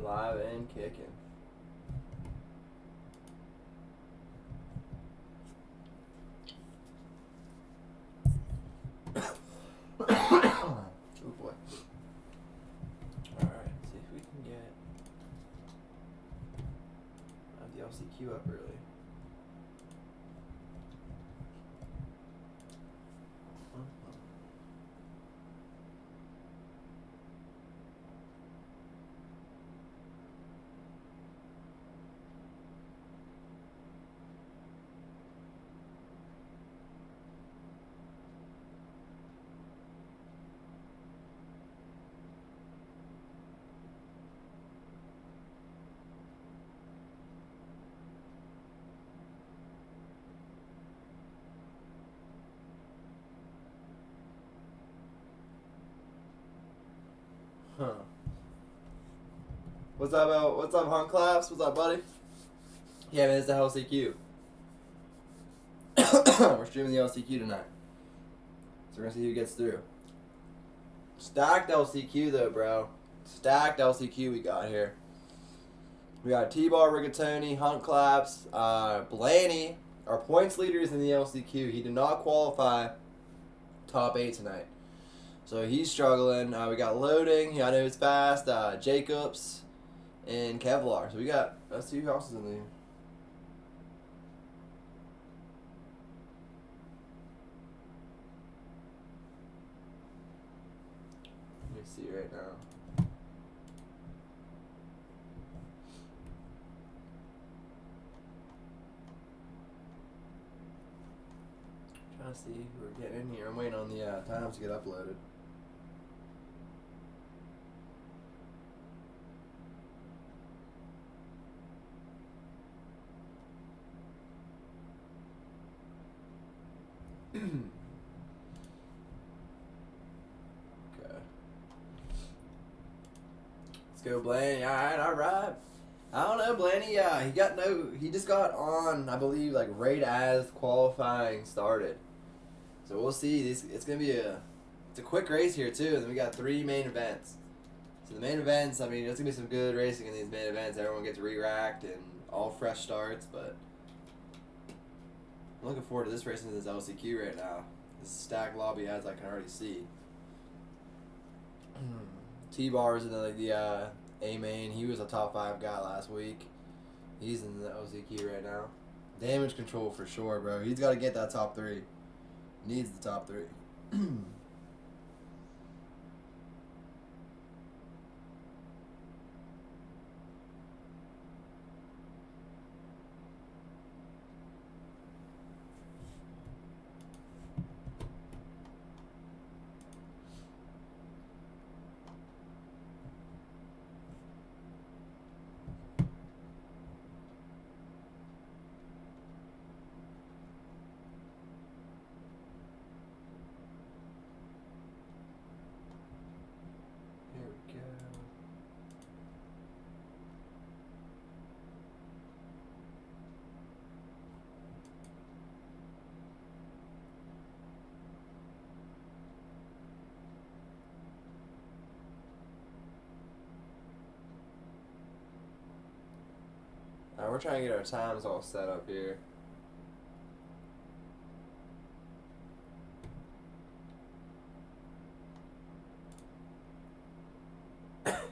Live and kicking. Oh boy. Alright, see if we can get the LCQ up early. Huh. What's up, what's up, Hunt Claps? What's up, buddy? Yeah, man, it's the LCQ. We're streaming the LCQ tonight. So we're gonna see who gets through. Stacked LCQ though, bro. Stacked LCQ we got here. We got T-Bar, Rigatoni, Hunt Claps, Blaney, our points leaders in the LCQ. He did not qualify top 8 tonight. So he's struggling. We got Loading. I know it's fast. Jacobs and Kevlar. So we got, let's see who else is in there. Let me see right now. Trying to see who we're getting in here. I'm waiting on the times to get uploaded. Okay. Let's go, Blaney. Alright. I don't know, Blaney. He just got on, I believe, like right as qualifying started. So we'll see. It's gonna be it's a quick race here too. And then we got 3 main events. So the main events, I mean, there's gonna be some good racing in these main events. Everyone gets re-racked and all fresh starts, but I'm looking forward to this racing in this LCQ right now. This stacked lobby as I can already see. T-Bar's in the A main. He was a top 5 guy last week. He's in the LCQ right now. Damage control for sure, bro. He's got to get that top 3. Needs the top 3. We're trying to get our times all set up here.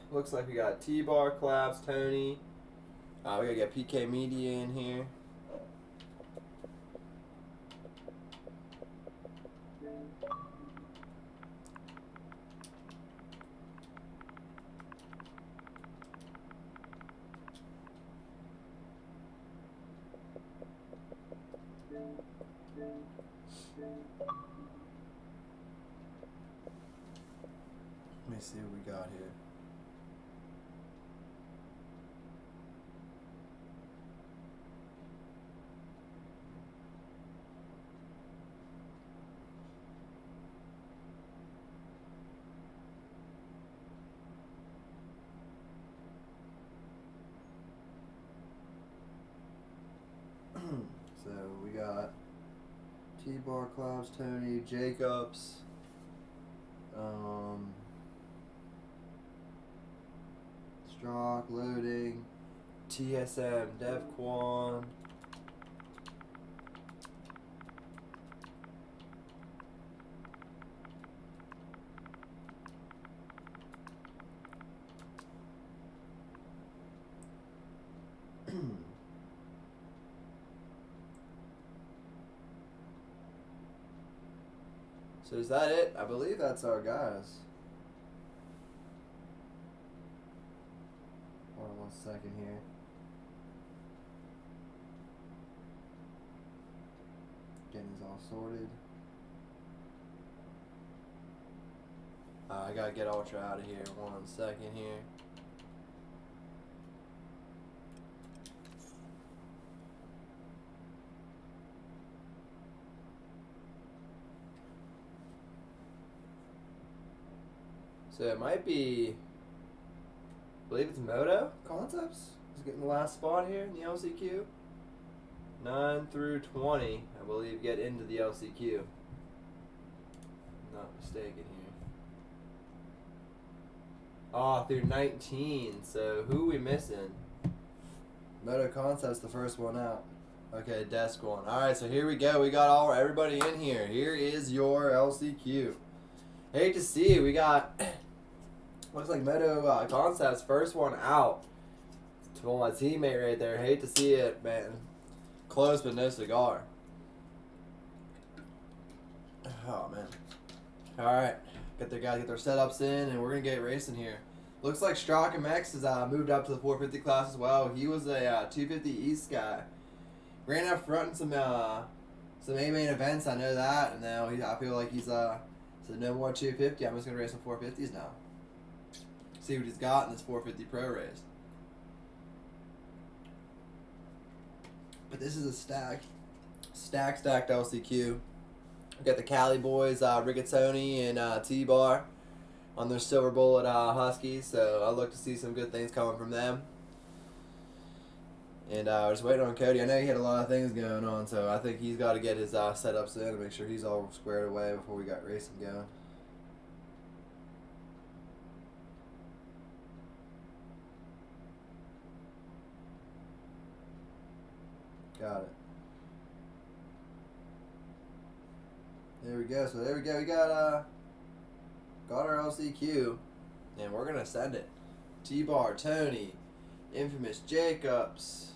Looks like we got T-Bar, Claps, Tony. We gotta get PK Media in here. Let me see what we got here. So we got T-Bar, Claps, Tony, Jacobs. Strock, loading. TSM, Devquan. So is that it? I believe that's our guys. Hold on 1 second here. Getting these all sorted. I gotta get Ultra out of here 1 second here. So it might be, I believe it's Moto Concepts. He's getting the last spot here in the LCQ. 9 through 20, I believe, get into the LCQ. Not mistaken here. Oh, through 19. So who are we missing? Moto Concepts, the first one out. Okay, desk one. All right, so here we go. We got everybody in here. Here is your LCQ. Hate to see it. We got looks like Moto Concepts first one out. To my teammate right there. Hate to see it, man. Close but no cigar. Oh man. All right, get their setups in, and we're gonna get racing here. Looks like Strock and Mex has moved up to the 450 class as well. He was a 250 East guy. Ran up front in some A-main events. I know that, and now I feel like he's so no more 250. I'm just gonna race some 450s now. See what he's got in this 450 Pro race. But this is a stacked LCQ. We got the Cali boys, Rigatoni and T-Bar on their Silver Bullet Huskies. So I look to see some good things coming from them. And we're just waiting on Cody. I know he had a lot of things going on, so I think he's got to get his setups in and make sure he's all squared away before we got racing going. Got it. There we go. So there we go. We got our LCQ, and we're gonna send it. T-Bar, Tony, Infamous Jacobs,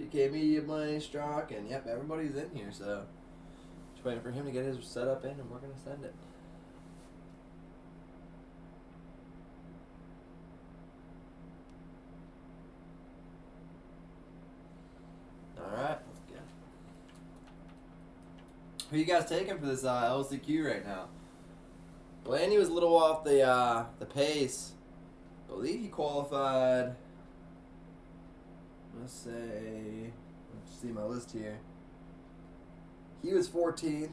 PK Media Money, Strock, and yep, everybody's in here. So just waiting for him to get his setup in, and we're gonna send it. Alright, let's go. Who you guys taking for this LCQ right now? Blaney was a little off the pace. I believe he qualified. Let's see my list here. He was 14th.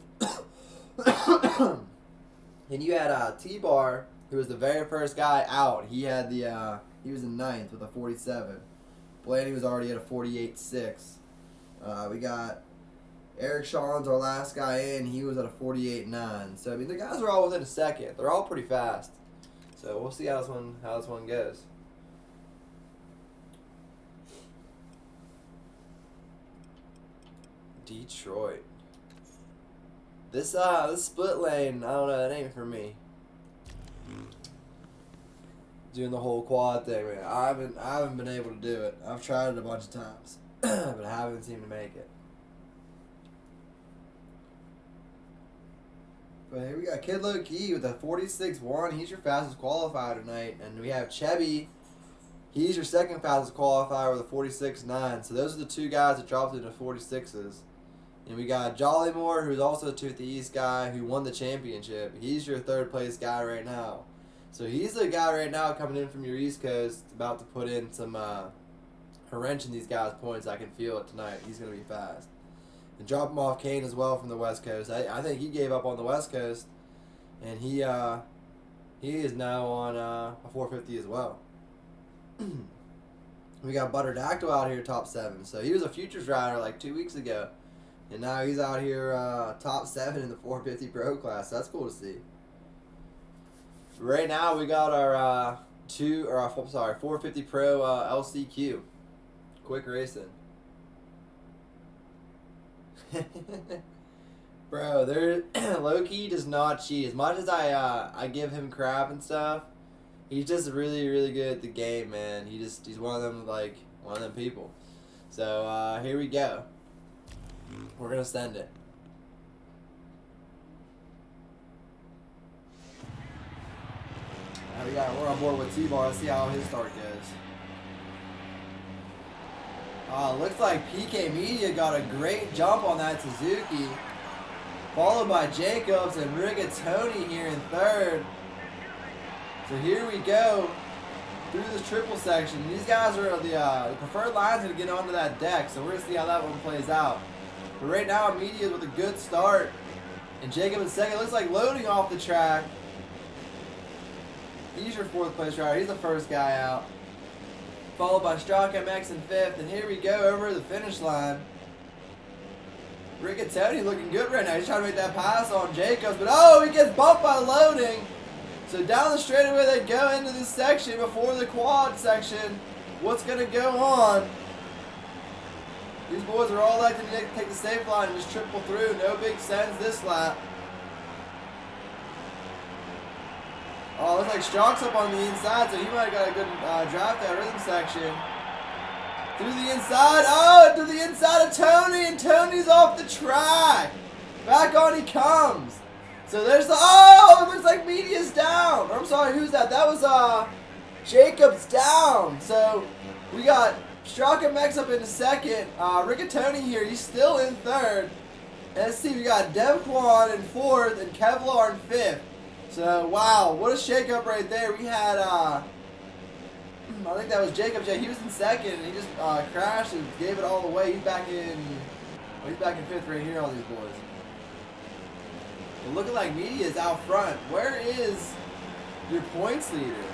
And you had T-Bar, who was the very first guy out. He had he was in 9th with a 47. Blaney was already at a 48.6. We got Eric Sean's our last guy in. He was at a 48.9. So I mean, the guys are all within a second. They're all pretty fast. So we'll see how this one goes. Detroit. This split lane, I don't know, it ain't for me. Doing the whole quad thing, man. I haven't been able to do it. I've tried it a bunch of times, but I haven't seemed to make it. But here we got Kid Low Key with a 46.1. He's your fastest qualifier tonight. And we have Chevy. He's your second fastest qualifier with a 46.9. So those are the two guys that dropped into 46s. And we got Jollymore, who's also a 250 East guy who won the championship. He's your third place guy right now. So he's the guy right now coming in from your East Coast, about to put in some a wrench in these guys' points. I can feel it tonight. He's going to be fast. And drop him off Kane as well from the West Coast. I think he gave up on the West Coast, and he is now on a 450 as well. We got Butterdactyl out here top 7. So he was a futures rider like 2 weeks ago, and now he's out here top 7 in the 450 Pro class. So that's cool to see. Right now we got our 450 Pro LCQ. Quick racing. Bro, Loki does not cheat. As much as I give him crap and stuff, he's just really, really good at the game, man. He's one of them, like, one of them people. So here we go. We're gonna send it. We're on board with T-Bar. Let's see how his start goes. Looks like PK Media got a great jump on that Suzuki. Followed by Jacobs and Rigatoni here in third. So here we go through this triple section. These guys are the preferred lines to get onto that deck. So we're going to see how that one plays out. But right now, Media with a good start. And Jacob in second. Looks like loading off the track. He's your fourth place rider. He's the first guy out. Followed by Strock MX in fifth. And here we go over the finish line. Rigatoni looking good right now. He's trying to make that pass on Jacobs. But oh, he gets bumped by loading. So down the straightaway they go into this section before the quad section. What's going to go on? These boys are all electing to take the safe line and just triple through. No big sends this lap. Oh, looks like Strock's up on the inside, so he might have got a good drive that rhythm section. Through the inside. Oh, to the inside of Tony, and Tony's off the track. Back on he comes. So there's the, oh, it looks like Media's down. I'm sorry, who's that? That was Jacobs down. So we got Strock and Mex up in second. Rigatoni here, he's still in third. And let's see, we got Devquan in fourth and Kevlar in fifth. So wow, what a shakeup right there. We had I think that was Jacobs. Yeah, he was in second and he just crashed and gave it all away. He's back in fifth right here, all these boys. But looking like Media is out front. Where is your points leader?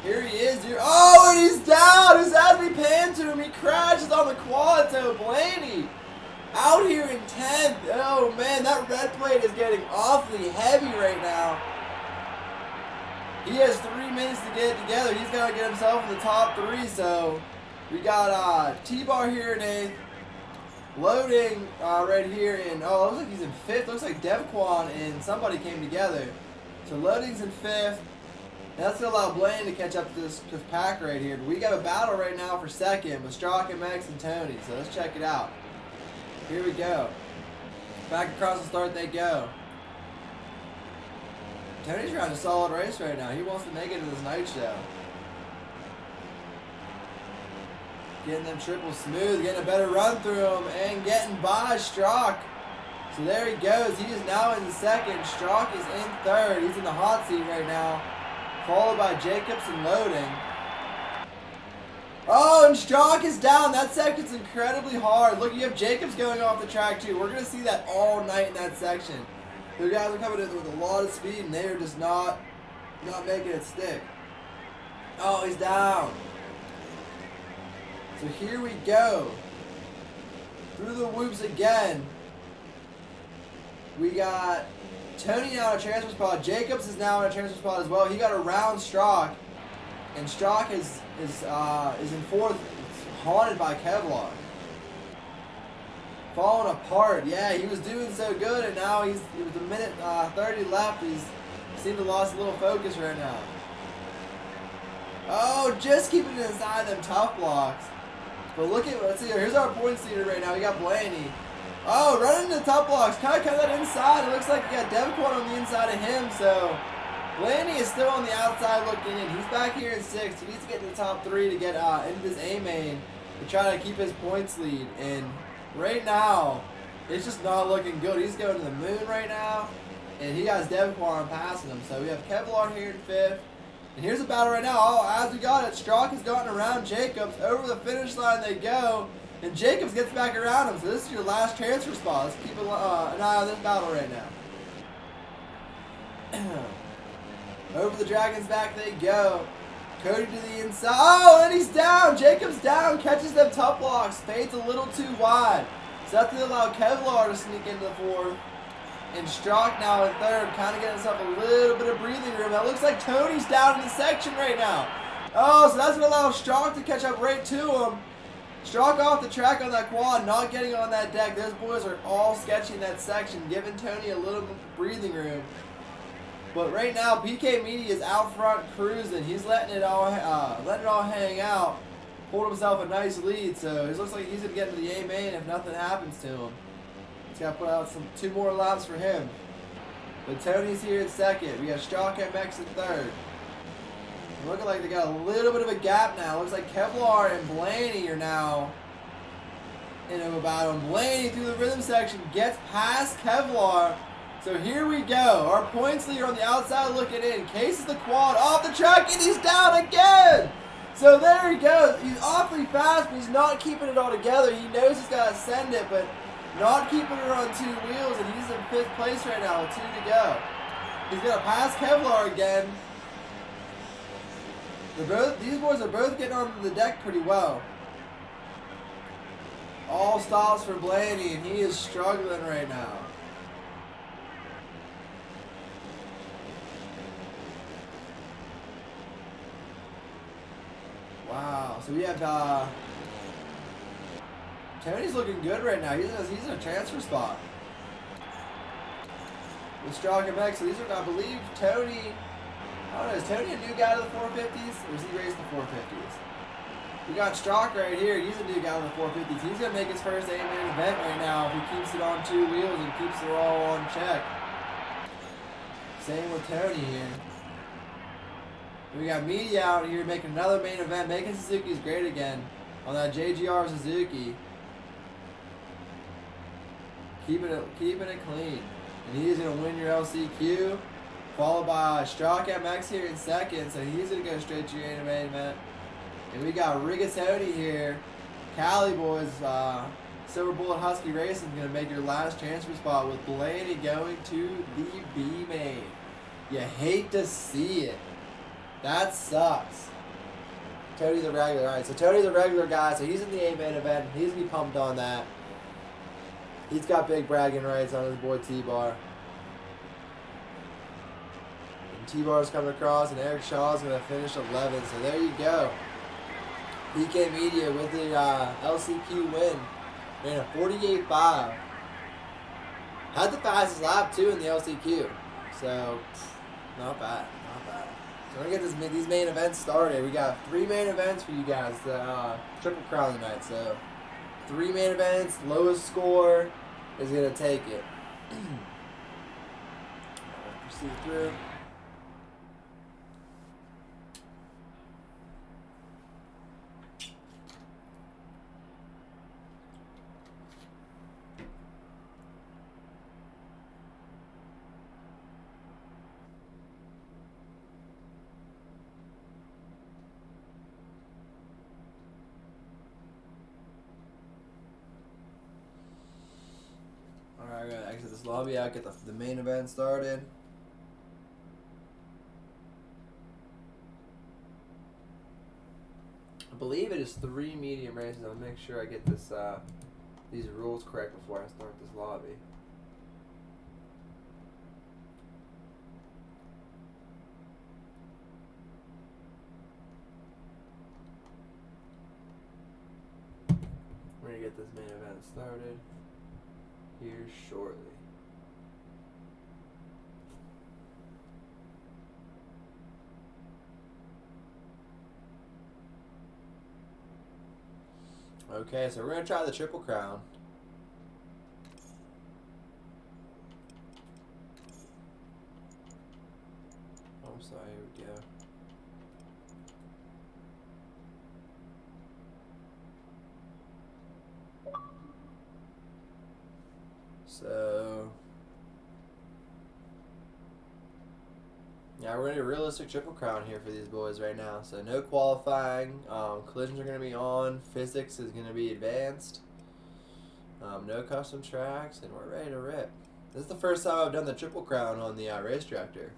Here he is. Oh, and he's down. His as we pan to him, he crashes on the quad. So Blaney out here in 10th. Oh man, that red plate is getting awfully heavy right now. He has 3 minutes to get it together. He's got to get himself in the top 3. So we got T-Bar here in 8th. Loading right here in, oh, looks like he's in 5th. Looks like Devquan and somebody came together. So Loading's in 5th. And that's going to allow Blaine to catch up to this pack right here. But we got a battle right now for second with Strock and Max and Tony. So let's check it out. Here we go. Back across the start they go. Tony's running a solid race right now. He wants to make it to this night show. Getting them triple smooth, getting a better run through them, and getting by Strock. So there he goes. He is now in second. Strock is in third. He's in the hot seat right now. Followed by Jacobs and Loading. Oh, and Strock is down. That section's incredibly hard. Look, you have Jacobs going off the track too. We're going to see that all night in that section. The guys are coming in with a lot of speed, and they are just not making it stick. Oh, he's down. So here we go. Through the whoops again. We got Tony now in a transfer spot. Jacobs is now in a transfer spot as well. He got around Strock. And Strock is in fourth. It's haunted by Kevlar. Falling apart. Yeah, he was doing so good, and now it was a minute 30 left. He's seemed to lost a little focus right now. Oh, just keeping it inside them tough blocks. But look at, let's see, here's our points leader right now. We got Blaney. Oh, running into tough blocks. Kind of cut that inside. It looks like we got Devquan on the inside of him. So Blaney is still on the outside looking in. He's back here in 6th. He needs to get to the top 3 to get into this A main to try to keep his points lead. And right now, it's just not looking good. He's going to the moon right now. And he has Devquan passing him. So we have Kevlar here in 5th. And here's a battle right now. Oh, as we got it, Strock has gotten around Jacobs. Over the finish line they go. And Jacobs gets back around him. So this is your last transfer spot. Let's keep an eye on this battle right now. Over the Dragon's back they go. Cody to the inside. Oh, and he's down. Jacobs down. Catches them tough blocks. Fades a little too wide. So that's to allow Kevlar to sneak into the 4th. And Strock now in third, kind of getting himself a little bit of breathing room. It looks like Tony's down in the section right now. Oh, so that's going to allow Strock to catch up right to him. Strock off the track on that quad, not getting on that deck. Those boys are all sketching that section, giving Tony a little bit of breathing room. But right now, PK Media is out front cruising. He's letting it all hang out. Pulled himself a nice lead, so it looks like he's going to get into the A main if nothing happens to him. He's got to put out 2 more laps for him. But Tony's here in second. We got Strock MX in third. Looking like they got a little bit of a gap now. Looks like Kevlar and Blaney are now in a battle. Blaney through the rhythm section gets past Kevlar. So here we go. Our points leader on the outside looking in. Cases the quad off the track and he's down again. So there he goes. He's awfully fast, but he's not keeping it all together. He knows he's got to send it, but not keeping it on 2 wheels, and he's in 5th place right now with 2 to go. He's going to pass Kevlar again. These boys are both getting onto the deck pretty well. All stops for Blaney, and he is struggling right now. Wow. So we have Tony's looking good right now. He's in a transfer spot with Strock MX. So these are, I believe, Tony. I don't know, is Tony a new guy to the 450s, or is he raced the 450s? We got Strock right here. He's a new guy to the 450s. He's going to make his first A-main event right now if he keeps it on 2 wheels and keeps it all on check. Same with Tony here. We got Media out here making another main event, making Suzuki's great again on that JGR Suzuki. Keeping it clean. And he's going to win your LCQ. Followed by Strock MX here in second, so he's going to go straight to your main event. And we got Rigatoni here. Cali boys, Silver Bullet Husky Racing is going to make your last transfer spot with Blaney going to the B main. You hate to see it. That sucks. Tony's a regular. Alright, so Tony's a regular guy, so he's in the A main event. He's going to be pumped on that. He's got big bragging rights on his boy T-Bar. T-Bar's coming across, and Eric Shaw's going to finish 11th. So there you go. PK Media with the LCQ win. Ran a 48.5. Had the fastest lap, too, in the LCQ. So, not bad. Not bad. So we're going to get these main events started. We got 3 main events for you guys. The Triple Crown tonight. So, 3 main events. Lowest score is going to take it. Proceed through. Alright, I gotta exit this lobby out, get the main event started. I believe it is 3 medium races. I'll make sure I get this these rules correct before I start this lobby. We're gonna get this main event started here shortly. Okay, so we're going to try the Triple Crown. Oh, I'm sorry, here we go. So, yeah, we're going to do a realistic Triple Crown here for these boys right now. So no qualifying, collisions are going to be on, physics is going to be advanced, no custom tracks, and we're ready to rip. This is the first time I've done the Triple Crown on the Race Director.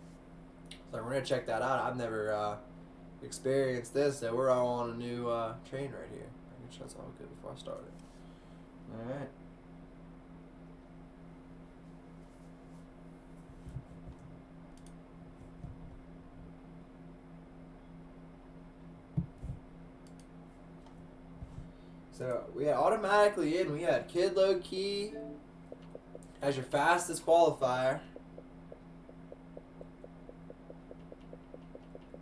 So we're going to check that out. I've never experienced this, so we're all on a new train right here. Make sure that's all good before I start it. Alright. So we had automatically in. We had Kid Low Key as your fastest qualifier.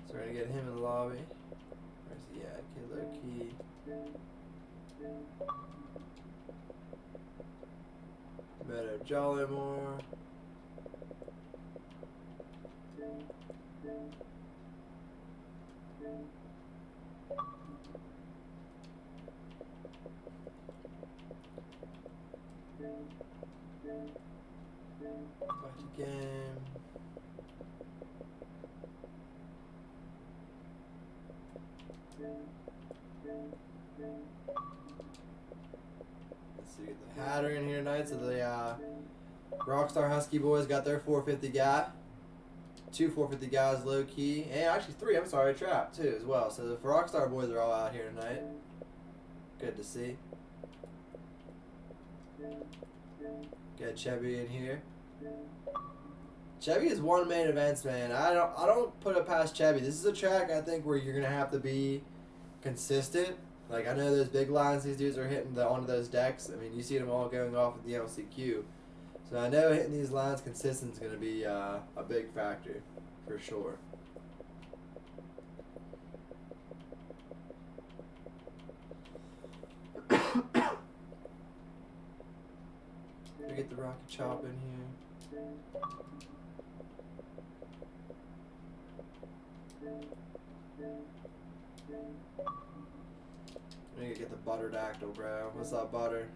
So we're gonna get him in the lobby. Where's he at? Kid Low Key. Meadow Jollymore. Back to game. Let's see, get the Hatter in here tonight. So the Rockstar Husky boys got their 450 guy. 2 450 guys low key. And actually 3, I'm sorry, Trap too as well. So the Rockstar boys are all out here tonight. Good to see. Got Chevy in here. Chevy is one main events, man. I don't put it past Chevy. This is a track I think where you're gonna have to be consistent. Like I know those big lines these dudes are hitting onto those decks. I mean you see them all going off at the LCQ. So I know hitting these lines consistent is gonna be a big factor for sure. We get the rocket chop in here. We need to get the butter dactyl, bro. What's up, butter?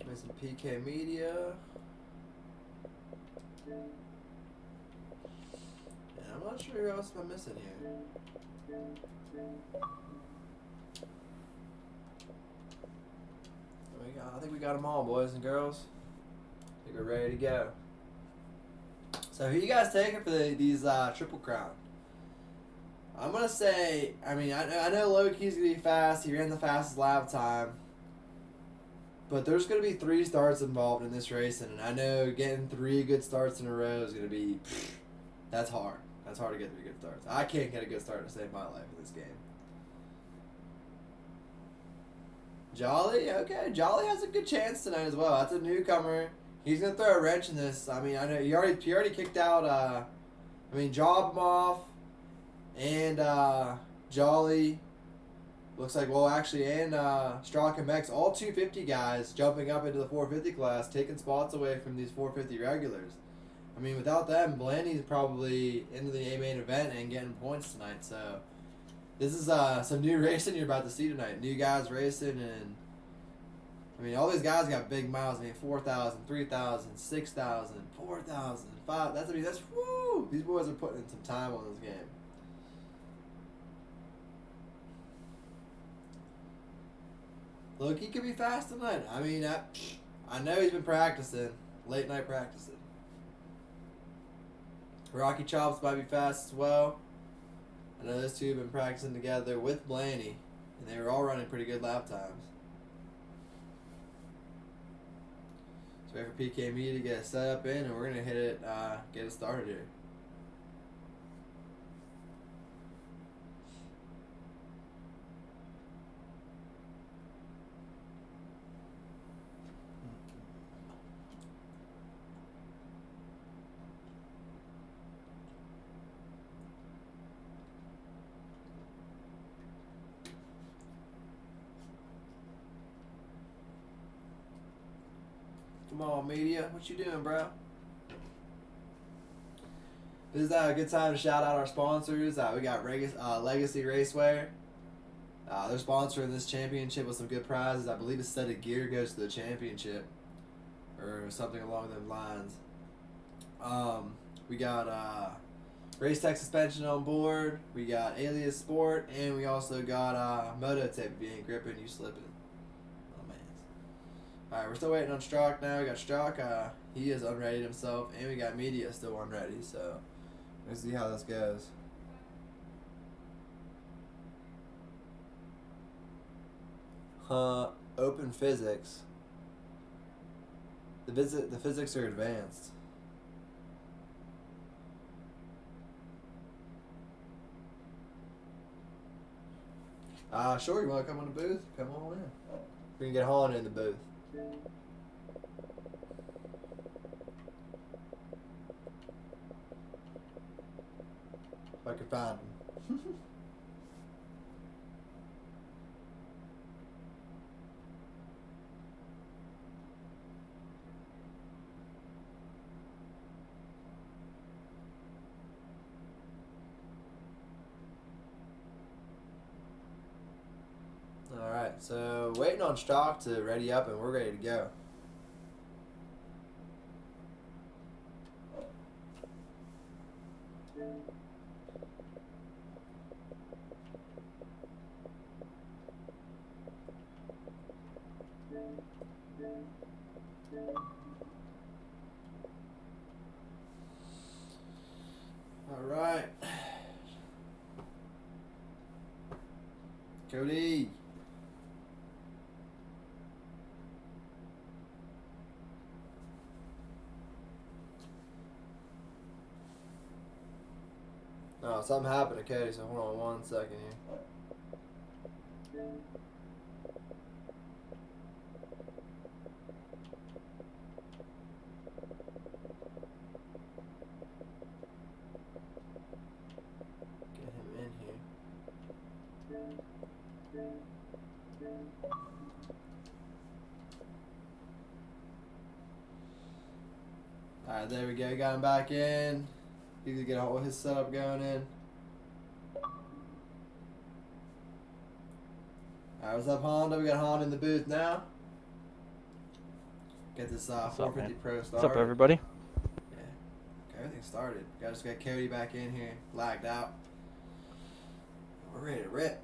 There's some PK Media. Yeah, I'm not sure who else I'm missing here. I think we got them all, boys and girls. I think we're ready to go. So who you guys taking for these Triple Crown? I'm going to say, I mean, I know Low Key's going to be fast. He ran the fastest lap time. But there's going to be 3 starts involved in this racing. And I know getting 3 good starts in a row is going to be, that's hard. That's hard to get 3 good starts. I can't get a good start to save my life in this game. Jolly, okay. Jolly has a good chance tonight as well. That's a newcomer. He's going to throw a wrench in this. I mean, I know he already kicked out, Job him off. And Jolly, looks like, well, actually, and Straka Mex, all 250 guys jumping up into the 450 class, taking spots away from these 450 regulars. I mean, without them, Blaney's probably into the A main event and getting points tonight. So this is some new racing you're about to see tonight. New guys racing, and I mean, all these guys got big miles. I mean, 4,000, 3,000, 6,000, 4,000, 5,000. That's woo! These boys are putting in some time on this game. Look, he could be fast tonight. I mean, I know he's been practicing, late night practicing. Rocky Chops might be fast as well. I know those two have been practicing together with Blaney, and they were all running pretty good lap times. So wait for PK Me to get set up in, and we're gonna hit it, get it started here. Come on, media. What you doing, bro? This is a good time to shout out our sponsors. We got Legacy Racewear. They're sponsoring this championship with some good prizes. I believe a set of gear goes to the championship or something along those lines. We got Race Tech suspension on board. We got Alias Sport, and we also got Moto Tape. If you ain't gripping, you slipping. Alright, we're still waiting on Strock now. We got Strock, he is unready himself, and we got Media still unready, so let's see how this goes. Open physics. The physics are advanced. Sure, you want to come in the booth? Come on in. We can get Holland in the booth. If I could find him. Alright, so waiting on stock to ready up and we're ready to go. Alright. Cody. Oh, something happened to Cody, so hold on 1 second here. Get him in here. Alright, there we go. Got him back in. He can get all his setup going in. Alright, what's up, Honda? We got Honda in the booth now. Get this 450 Pro started. What's up, everybody? Yeah, okay, everything started. Just got Cody back in here, lagged out. We're ready to rip.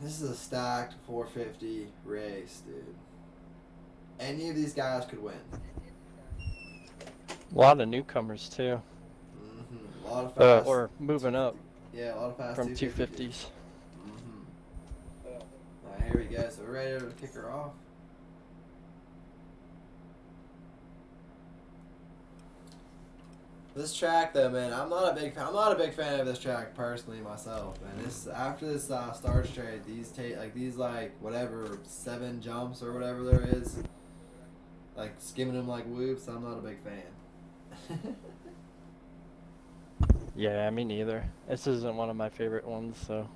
This is a stacked 450 race, dude. Any of these guys could win. A lot of newcomers too. A lot of fast. Or moving up. Yeah, a lot of fast from 250s. Alright, here we go. So we're ready to kick her off. This track, though, man, I'm not a big fan of this track personally myself, man. After this start straight, these whatever 7 jumps or whatever there is, like skimming them like whoops. I'm not a big fan. Yeah, me neither. This isn't one of my favorite ones, so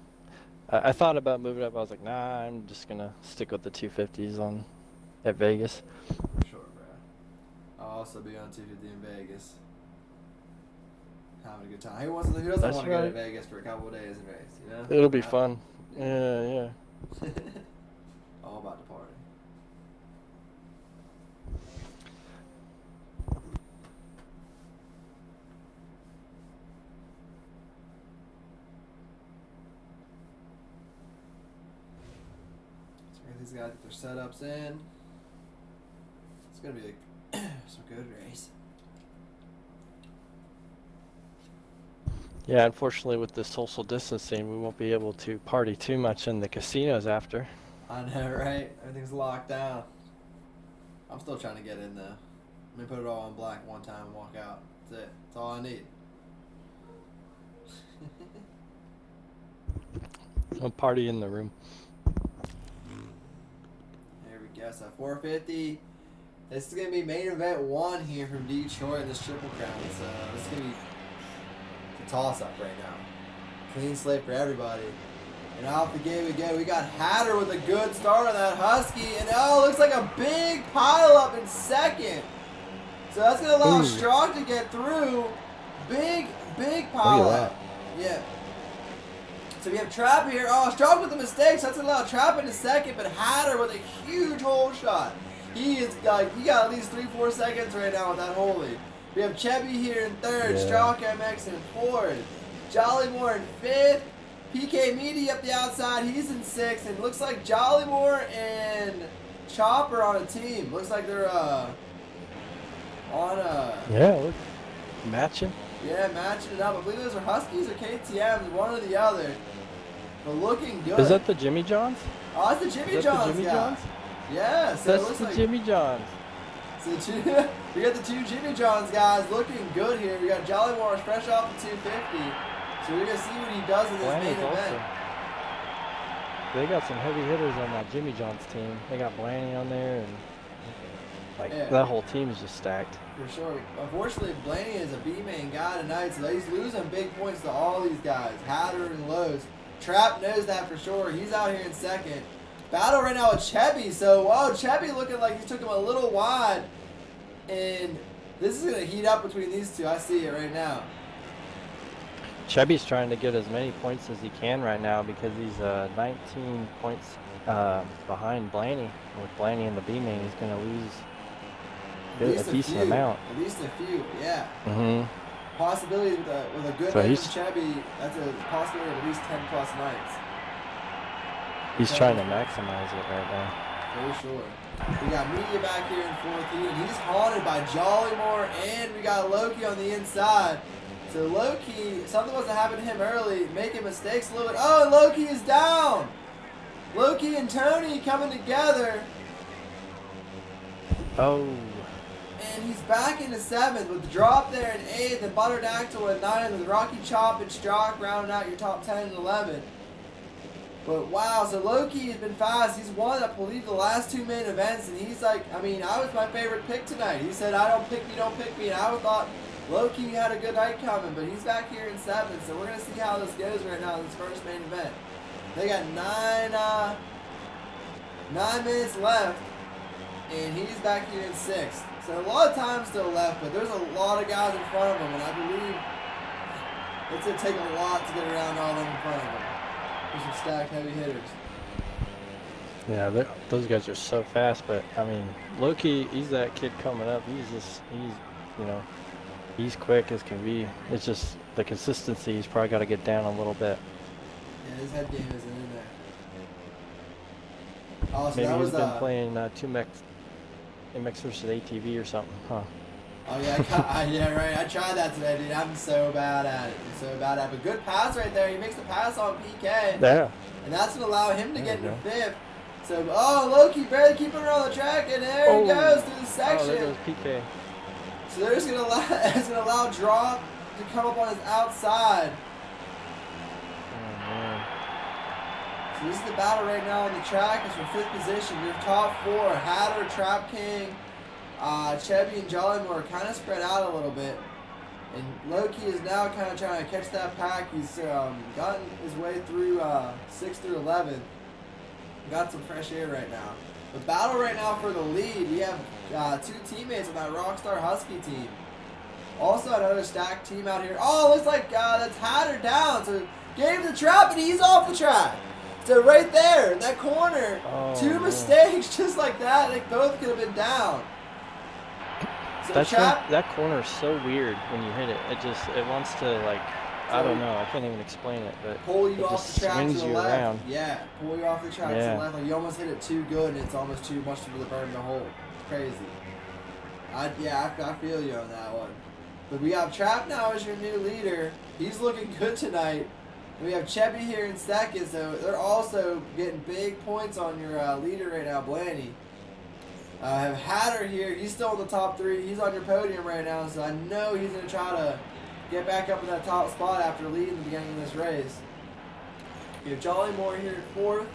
I thought about moving up. I was like, nah, I'm just gonna stick with the 250s at Vegas. For sure, bro. I'll also be on 250 in Vegas. Having a good time. Who doesn't want to go to Vegas for a couple of days and race, you know? It'll be fun. Yeah. All about the party. So get these guys get their setups in. It's gonna be some good race. Yeah, unfortunately with this social distancing, we won't be able to party too much in the casinos after. I know, right? Everything's locked down. I'm still trying to get in though. Let me put it all on black one time and walk out. That's it. That's all I need. I'll party in the room. There we go. So 450. This is gonna be main event 1 here from Detroit in this Triple Crown. So this is gonna be a toss-up right now. Clean slate for everybody. And off the gate we go. We got Hatter with a good start on that Husky. And oh, looks like a big pile up in second. So that's going to allow Strock to get through. Big pile up. Yeah. So we have Trap here. Oh, Strock with the mistake. So that's going to allow Trap into second. But Hatter with a huge hole shot. He got at least 3-4 seconds right now with that holy. We have Chevy here in 3rd, yeah. Strock MX in 4th, Jollymore in 5th, PK Meaty up the outside, he's in 6th, and looks like Jollymore and Chopper on a team. Looks like they're on a... Yeah, look, matching. Yeah, matching it up. I believe those are Huskies or KTMs, one or the other. but looking good. Is that the Jimmy Johns? Oh, that's the Jimmy Is that Johns the Jimmy guy. Johns? Yeah, so it That's looks the like Jimmy Johns. so we got the two Jimmy Johns guys looking good here. We got Jolly Morris fresh off the 250. So we're gonna see what he does in this Blaney's main event. also. They got some heavy hitters on that Jimmy Johns team. They got Blaney on there, and like that whole team is just stacked. For sure. Unfortunately, Blaney is a B-main guy tonight, so he's losing big points to all these guys, Hatter and Lowe's. Trap knows that for sure. He's out here in second. Battle right now with Chebby. So, Chebby looking like he took him a little wide, and this is going to heat up between these two. I see it right now. Chebby's trying to get as many points as he can right now because he's 19 points behind Blaney. With Blaney in the B main, he's going to lose a decent amount. At least a few, yeah. Mm-hmm. Possibilities with a good night from Chebby, that's a possibility of at least 10 plus nights. He's trying to maximize it right now. For sure. We got Media back here in fourth heat, and he's haunted by Jollymore, and we got Loki on the inside. So Loki, something must have happened to him early, making mistakes a little bit. Oh, and Loki is down! Loki and Tony coming together. Oh. And he's back into seventh with the drop there in eighth and Butterdactyl at ninth with Rocky Chop and Strock rounding out your top 10 and 11. But wow, so Loki has been fast. He's won, I believe, the last two main events, and he's like, I mean, I was my favorite pick tonight. He said, don't pick me, and I thought Loki had a good night coming, but he's back here in seventh, so we're going to see how this goes right now in this first main event. They got 9 minutes left, and he's back here in sixth. So a lot of time still left, but there's a lot of guys in front of him, and I believe it's going to take a lot to get around all of them in front of him. There's some stacked heavy hitters. Yeah, those guys are so fast, but I mean, Loki, he's that kid coming up. He's quick as can be. It's just the consistency. He's probably got to get down a little bit. Yeah, his head game isn't in there. Oh, so maybe he's been playing 2MX versus ATV or something, huh? Oh yeah, yeah, right. I tried that today, dude. I'm so bad at it. But good pass right there. He makes the pass on PK. Yeah. And that's gonna allow him to get into fifth. So, Loki barely keeping her on the track, and there he goes through the section. Oh, there goes PK. So it's gonna allow Drop to come up on his outside. Oh man. So this is the battle right now on the track. It's for fifth position. Your top four: Hatter, Trap King, Chebby, and Jollymore are kind of spread out a little bit. And Loki is now kind of trying to catch that pack. He's gotten his way through 6 through 11. Got some fresh air right now. The battle right now for the lead, we have two teammates on that Rockstar Husky team. Also another stacked team out here. Oh, looks like that's Hatter down. So gave the trap, and he's off the track. So right there in that corner, two mistakes just like that. They both could have been down. So that corner is so weird when you hit it. It wants to, like, I don't know. I can't even explain it, but pull you off the track to the left. Around. Yeah, pull you off the track to the left. Like you almost hit it too good, and it's almost too much for the burn to hold. It's crazy. I feel you on that one. But we have Trap now as your new leader. He's looking good tonight. And we have Chebby here in second, so they're also getting big points on your leader right now, Blaney. I have Hatter here. He's still in the top three. He's on your podium right now, so I know he's going to try to get back up in that top spot after leading the beginning of this race. You have Jollymore here in fourth.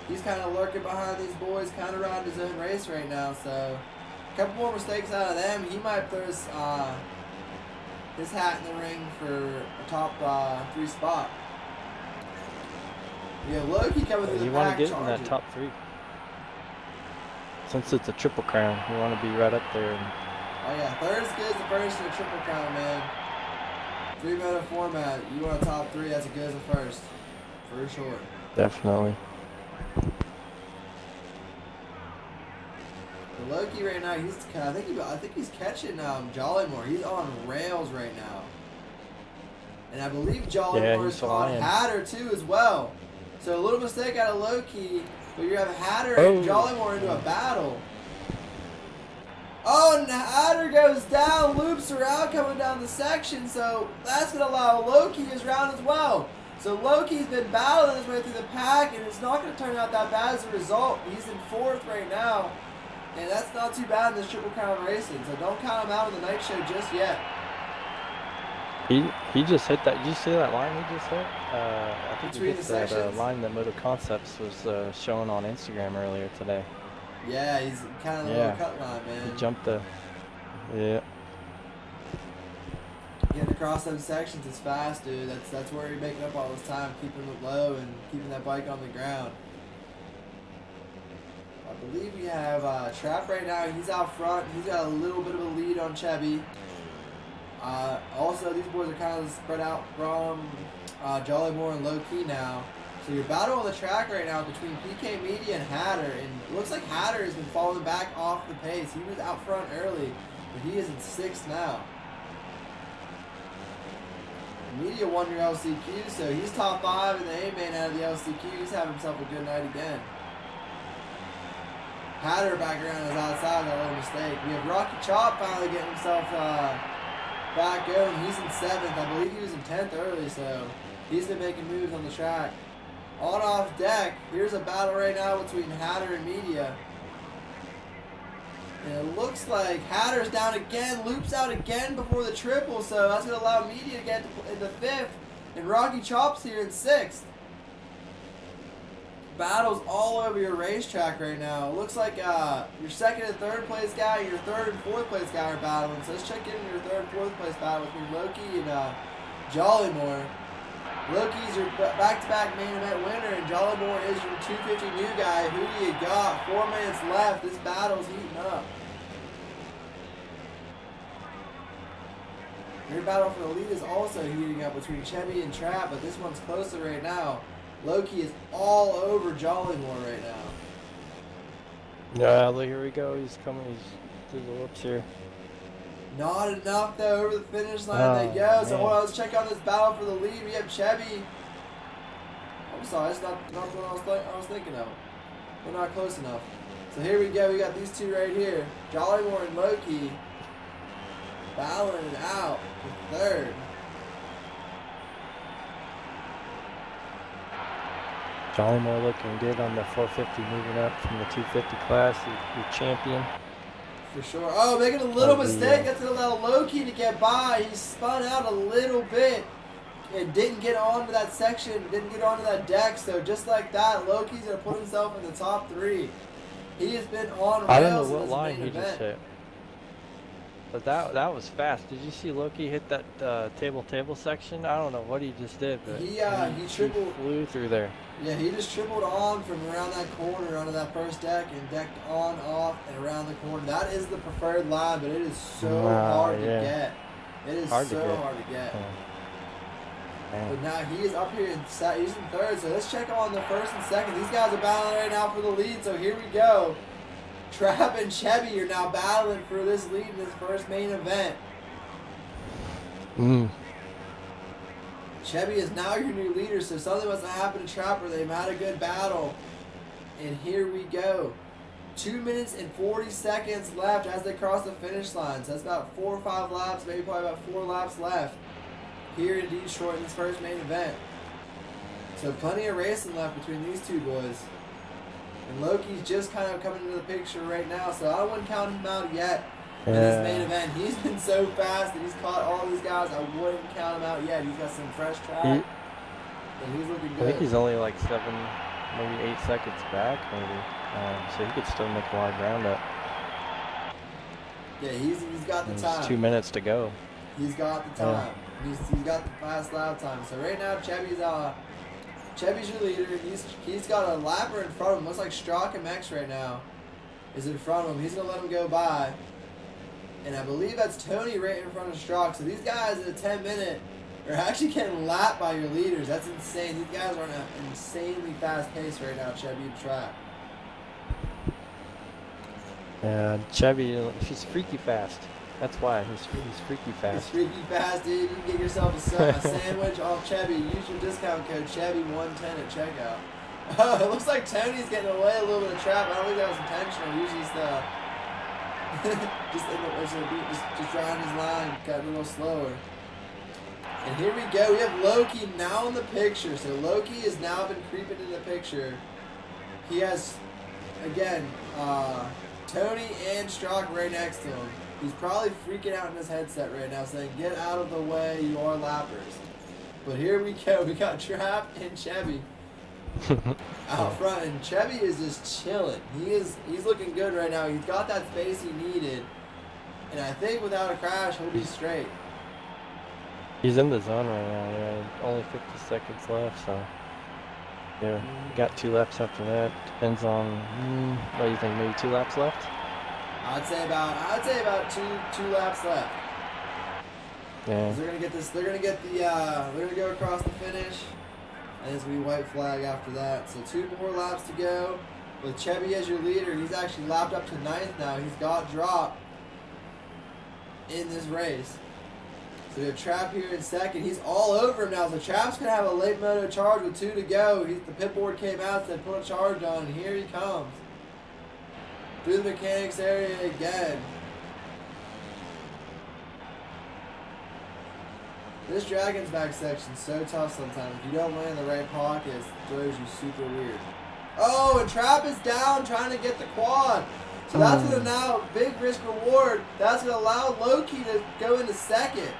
He's kind of lurking behind these boys, kind of riding his own race right now, so a couple more mistakes out of them. He might throw his hat in the ring for a top 3 spot. You have Loki coming through the pack. You want to get in that top 3. Since it's a triple crown, you want to be right up there. Oh yeah, third is good as the first in a triple crown, man. 3-moto format, you want a top 3, that's as good as a first, for sure. Definitely. The Loki right now, I think he's catching Jollymore. He's on rails right now, and I believe Jollymore is on Hatter too as well. So a little mistake out of Loki. But you have Hatter and Jollymore into a battle. Oh, and Hatter goes down, loops around coming down the section, so that's going to allow Loki his round as well. So Loki's been battling his way through the pack, and it's not going to turn out that bad as a result. He's in 4th right now, and that's not too bad in this Triple Crown racing. So don't count him out on the night show just yet. He just hit that. Did you see that line he just hit? I think Between he hit the that sections? line that Moto Concepts was showing on Instagram earlier today. Yeah, he's kind of a little cut line, man. He jumped the. Yeah. Getting across those sections is fast, dude. That's where you're making up all this time, keeping it low and keeping that bike on the ground. I believe we have Trap right now. He's out front. He's got a little bit of a lead on Chevy. Also, these boys are kind of spread out from Jollymore and Low Key now. So your battle on the track right now between PK Media and Hatter, and it looks like Hatter has been falling back off the pace. He was out front early, but he is in 6th now. Media won your LCQ, so he's top 5 in the A-main out of the LCQ. He's having himself a good night again. Hatter back around his outside, that little mistake. We have Rocky Chop finally getting himself back going. He's in 7th. I believe he was in 10th early, so he's been making moves on the track. On off deck, here's a battle right now between Hatter and Media. And it looks like Hatter's down again, loops out again before the triple, so that's going to allow Media to get into 5th. And Rocky Chop's here in 6th. Battles all over your racetrack right now. It looks like your 2nd and 3rd place guy, your 3rd and 4th place guy are battling. So let's check in your 3rd and 4th place battle between Loki and Jollymore. Loki's your back-to-back main event winner, and Jollymore is your 250 new guy. Who do you got? 4 minutes left. This battle's heating up. Your battle for the lead is also heating up between Chevy and Trap, but this one's closer right now. Loki is all over Jollymore right now. Yeah, look, here we go. He's coming. He's through the whoops here. Not enough though. Over the finish line they go. So hold on, let's check out this battle for the lead. We have Chevy. I'm sorry, it's not what I was thinking of. We're not close enough. So here we go. We got these two right here, Jollymore and Loki, battling it out for 3rd. Jollymore looking good on the 450, moving up from the 250 class. Your champion. For sure. Oh, making a little mistake. That's going to allow Loki to get by. He spun out a little bit and didn't get onto that section, didn't get onto that deck. So just like that, Loki's going to put himself in the top 3. He has been on rails. I don't know what line he just hit. But that was fast. Did you see Loki hit that table section? I don't know what he just did, but he tripled. He flew through there. Yeah, he just tripled on from around that corner onto that first deck and decked on, off, and around the corner. That is the preferred line, but it is so hard to get. It is hard to get. But now he is up here in he's in 3rd, so let's check on the 1st and 2nd. These guys are battling right now for the lead, so here we go. Trap and Chevy are now battling for this lead in this first main event. Chevy is now your new leader, so something must have happened to Trapper. They've had a good battle. And here we go. 2 minutes and 40 seconds left as they cross the finish line. So that's about 4 or 5 laps, maybe probably about 4 laps left here in Detroit in this first main event. So plenty of racing left between these two boys. And Loki's just kind of coming into the picture right now, so I wouldn't count him out yet in this main event. He's been so fast that he's caught all these guys. I wouldn't count him out yet. He's got some fresh track, and he's looking good. I think he's only like 7, maybe 8 seconds back, maybe. So he could still make a lot of ground up. Yeah, he's got the time. 2 minutes to go. He's got the time. He's got the fast lap time. So right now, Chevy's your leader. He's got a lapper in front of him. Looks like Strock and Mex right now is in front of him. He's going to let him go by. And I believe that's Tony right in front of Strock. So these guys at a 10-minute are actually getting lapped by your leaders. That's insane. These guys are on an insanely fast pace right now, Chevy and Trap. Yeah, Chevy, he's freaky fast. That's why he's freaky fast. He's freaky fast, dude. You can get yourself a sandwich off Chevy. Use your discount code Chevy110 at checkout. Oh, it looks like Tony's getting away a little bit of Trap. I don't think that was intentional. Usually it's just driving his line, got a little slower. And here we go. We have Loki now in the picture. So Loki has now been creeping in the picture. He has, again, Tony and Strock right next to him. He's probably freaking out in his headset right now saying, get out of the way, you are lappers. But here we go. We got Trap and Chevy out front. And Chevy is just chilling. He's looking good right now. He's got that space he needed. And I think without a crash, he'll be straight. He's in the zone right now. Yeah, only 50 seconds left, so yeah, got 2 laps after that. Depends on what do you think? Maybe 2 laps left. I'd say about two laps left. Yeah. They're gonna get this. They're gonna go across the finish, and it's gonna be white flag after that. So 2 more laps to go. With Chevy as your leader, he's actually lapped up to 9th now. He's got drop in this race. So we have Trap here in 2nd. He's all over him now. So Trap's going to have a late moto charge with 2 to go. The pit board came out, said put a charge on, and here he comes. Through the mechanics area again. This Dragon's back section's so tough sometimes. If you don't land in the right pocket, it throws you super weird. Oh, and Trap is down trying to get the quad. So that's going to now, big risk reward. That's going to allow Loki to go into 2nd.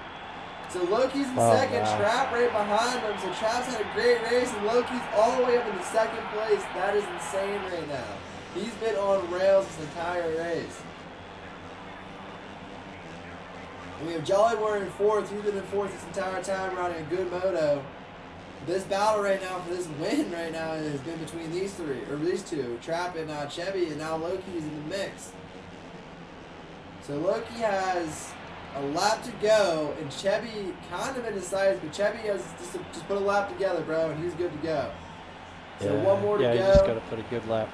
So Loki's in 2nd, wow. Trap right behind him. So Trap's had a great race, and Loki's all the way up into 2nd place. That is insane right now. He's been on rails this entire race. And we have Jollymore in 4th. He's been in 4th this entire time, riding a good moto. This battle right now for this win right now has been between these 2, Trap and Chevy, and now Loki's in the mix. So Loki has a lap to go, and Chevy kind of indecisive, but Chevy has just put a lap together, bro, and he's good to go. So yeah. 1 more to go. Yeah, you just got to put a good lap.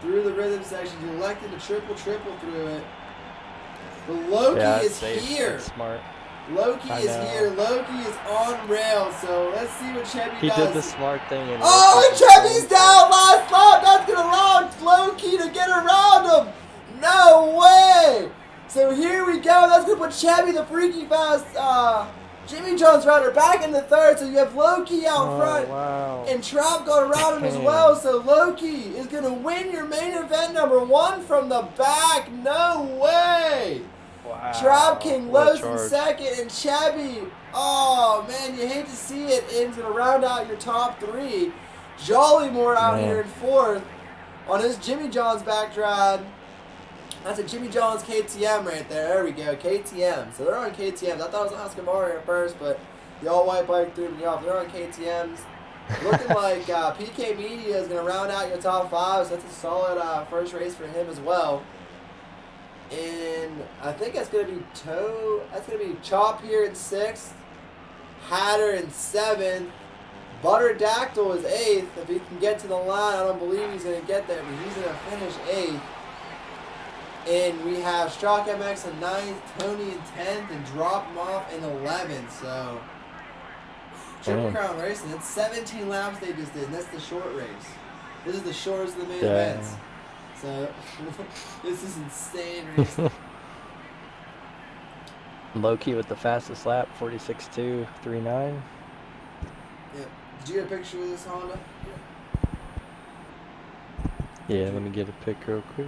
Through the rhythm section, you elected to triple through it. But Loki is here. That's smart. Loki is here. Loki is on rails. So let's see what Chevy does. He did the smart thing. And Chevy's down last lap. That's going to allow Loki to get around him. No way. So here we go. That's going to put Chevy, the freaky fast Jimmy John's rider, back in the 3rd. So you have Loki out front. Wow. And Trap got around him as well. So Loki is going to win your main event #1 from the back. No way. Wow. Trap King Lowe's in 2nd, and Chevy, oh man, you hate to see it, is going to round out your top 3. Jollymore out here in 4th on his Jimmy John's back drive. That's a Jimmy John's KTM right there. There we go, KTM. So they're on KTMs. I thought it was Oscar Mario at first, but the all-white bike threw me off. They're on KTMs. Looking like PK Media is going to round out your top 5, so that's a solid first race for him as well. And I think that's going to be Chop here in 6th, Hatter in 7th, Butterdactyl is 8th. If he can get to the line, I don't believe he's going to get there, but he's going to finish 8th. And we have Strock MX in 9th, Tony in 10th, and Drop him off in 11th. So, Triple Crown Racing, that's 17 laps they just did, and that's the short race. This is the shortest of the main events. So, this is insane racing. Loki with the fastest lap, 46.239. Yeah. Did you get a picture of this Honda? Yeah, let me get a pic real quick.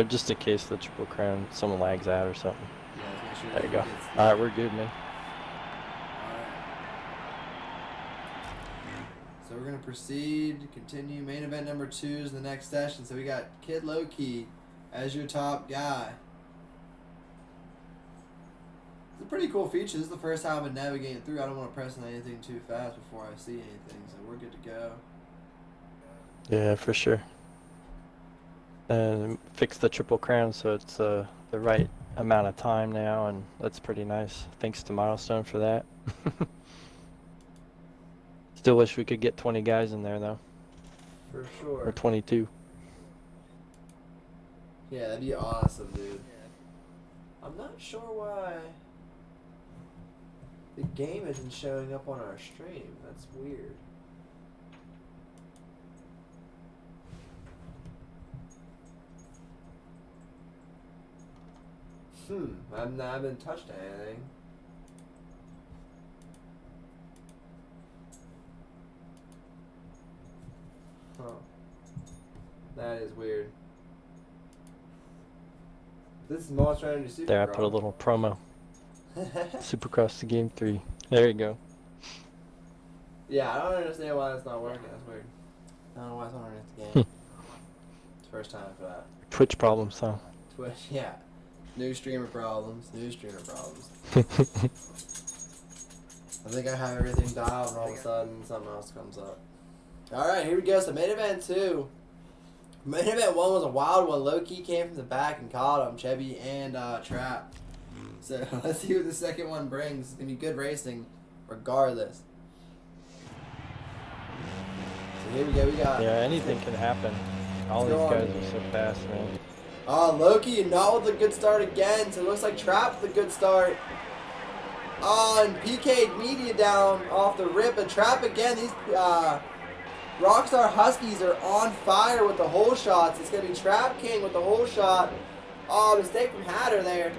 Just in case the Triple Crown, someone lags out or something. Yeah, make sure there you go. All right, we're good, man. So we're going to proceed to continue. Main event #2 is the next session. So we got Kid Loki as your top guy. It's a pretty cool feature. This is the first time I've been navigating through. I don't want to press on anything too fast before I see anything. So we're good to go. Yeah, for sure. And fix the Triple Crown so it's the right amount of time now, and that's pretty nice. Thanks to Milestone for that. Still wish we could get 20 guys in there though. For sure. Or 22. Yeah, that'd be awesome, dude. I'm not sure why the game isn't showing up on our stream. That's weird. I haven't touched anything. That is weird. This is Moss trying to do Supercross. There, I put a little promo. Supercross to game 3. There you go. Yeah, I don't understand why that's not working. That's weird. I don't know why it's not working at the game. It's the first time for that. Twitch problems, huh? Twitch, yeah. New streamer problems. New streamer problems. I think I have everything dialed, and all of a sudden something else comes up. All right, here we go. So main event 2. Main event 1 was a wild one. Low-key came from the back and caught him, Chevy and Trap. So let's see what the second one brings. It's going to be good racing regardless. So here we go. We got... Yeah, anything can happen. All these guys are so fast, man. Loki not with a good start again. So it looks like Trap with a good start. And PK Media down off the rip. And Trap again. These Rockstar Huskies are on fire with the hole shots. It's going to be Trap King with the hole shot. Oh, mistake from Hatter there.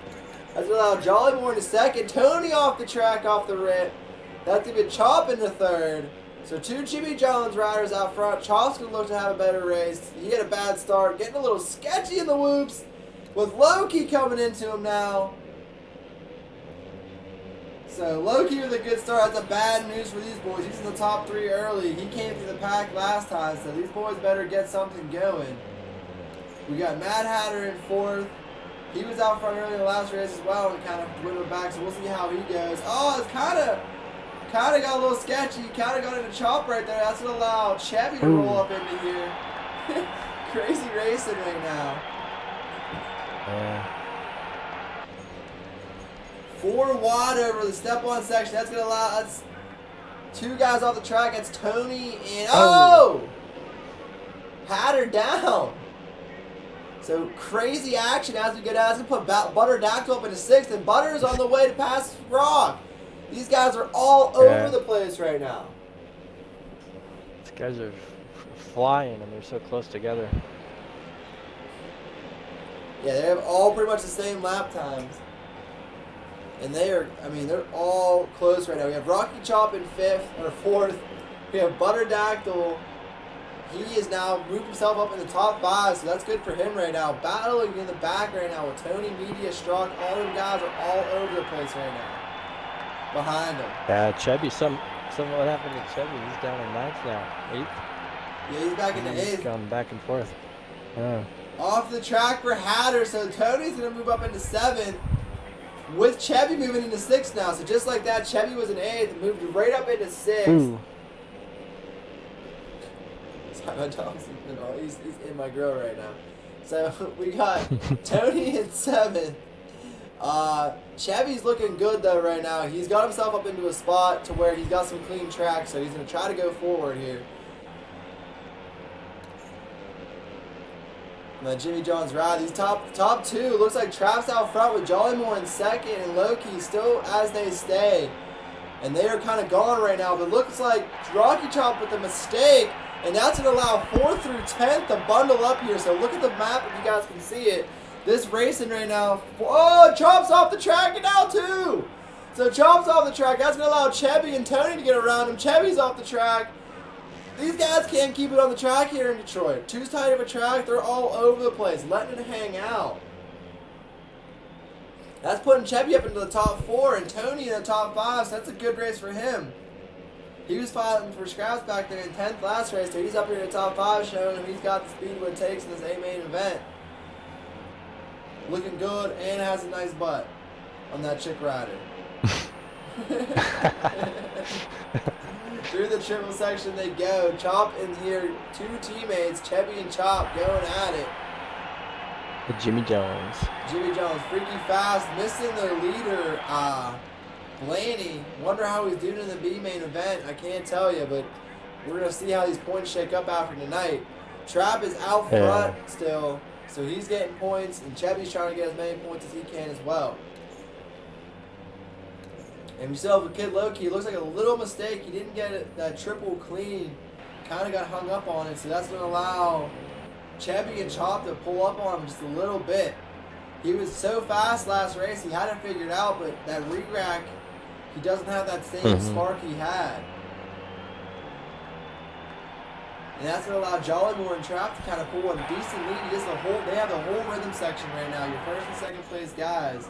That's going to allow Jollymore in second. Tony off the track off the rip. That's going to be Chop in the third. So 2 Jimmy Jones riders out front. Chop's going to look to have a better race. He had a bad start. Getting a little sketchy in the whoops. With Loki coming into him now. So Loki with a good start. That's a bad news for these boys. He's in the top 3 early. He came through the pack last time, so these boys better get something going. We got Mad Hatter in 4th. He was out front early in the last race as well and kind of dwindled back, so we'll see how he goes. Oh, it's kind of got a little sketchy. Kind of got into Chop right there. That's going to allow Chevy to roll up into here. Crazy racing right now. Yeah. 4 wide over the step 1 section. That's going to allow... That's 2 guys off the track. That's Tony and... Oh! Hatter down. So crazy action as we go down. That's going to put Butter Dactyl up into 6th. And Butter is on the way to pass Rock. These guys are all over the place right now. These guys are flying and they're so close together. Yeah, they have all pretty much the same lap times. And they are, I mean, they're all close right now. We have Rocky Chop in 5th or 4th. We have Butter Dactyl. He is now moved himself up in the top 5, so that's good for him right now. Battling in the back right now with Tony, Media, Struck. All them guys are all over the place right now. Behind him. Yeah, Chevy, what happened to Chevy? He's down in 9th now. 8th? Yeah, he's back in the 8th. He's gone back and forth. Yeah. Off the track for Hatter, so Tony's going to move up into 7th. With Chevy moving into 6th now. So just like that, Chevy was in 8th and moved right up into 6th. Ooh. Sorry, my dog's he's in my grill right now. So we got Tony in 7th. Chevy's looking good though right now. He's got himself up into a spot to where he's got some clean track, so he's going to try to go forward here. And then Jimmy Jones ride. These top 2. Looks like Trap's out front with Jollymore in 2nd and Loki still as they stay. And they are kind of gone right now. But looks like Rocky Chop with a mistake. And that's going to allow 4th through 10th to bundle up here. So look at the map if you guys can see it. This racing right now. Oh, Chop's off the track and now 2. So Chop's off the track. That's going to allow Chevy and Tony to get around him. Chevy's off the track. These guys can't keep it on the track here in Detroit. Too tight of a track. They're all over the place, letting it hang out. That's putting Chevy up into the top 4 and Tony in the top 5, so that's a good race for him. He was fighting for scraps back there in 10th last race, so he's up here in the top 5, showing him he's got the speed what it takes in this A-main event. Looking good and has a nice butt on that chick rider. Through the triple section they go. Chop in here, 2 teammates, Chevy and Chop going at it. Jimmy Jones. Jimmy Jones, freaky fast, missing their leader, Blaney. Wonder how he's doing in the B main event. I can't tell you, but we're going to see how these points shake up after tonight. Trap is out front still, so he's getting points, and Chevy's trying to get as many points as he can as well. And we still have a Kid Loki. It looks like a little mistake. He didn't get it, that triple clean. Kind of got hung up on it, so that's going to allow Chevy and Chop to pull up on him just a little bit. He was so fast last race, he had it figured out, but that re-rack, he doesn't have that same spark he had. And that's going to allow Jollymore and Trap to kind of pull a decent lead. They have the whole rhythm section right now. Your first and second place guys.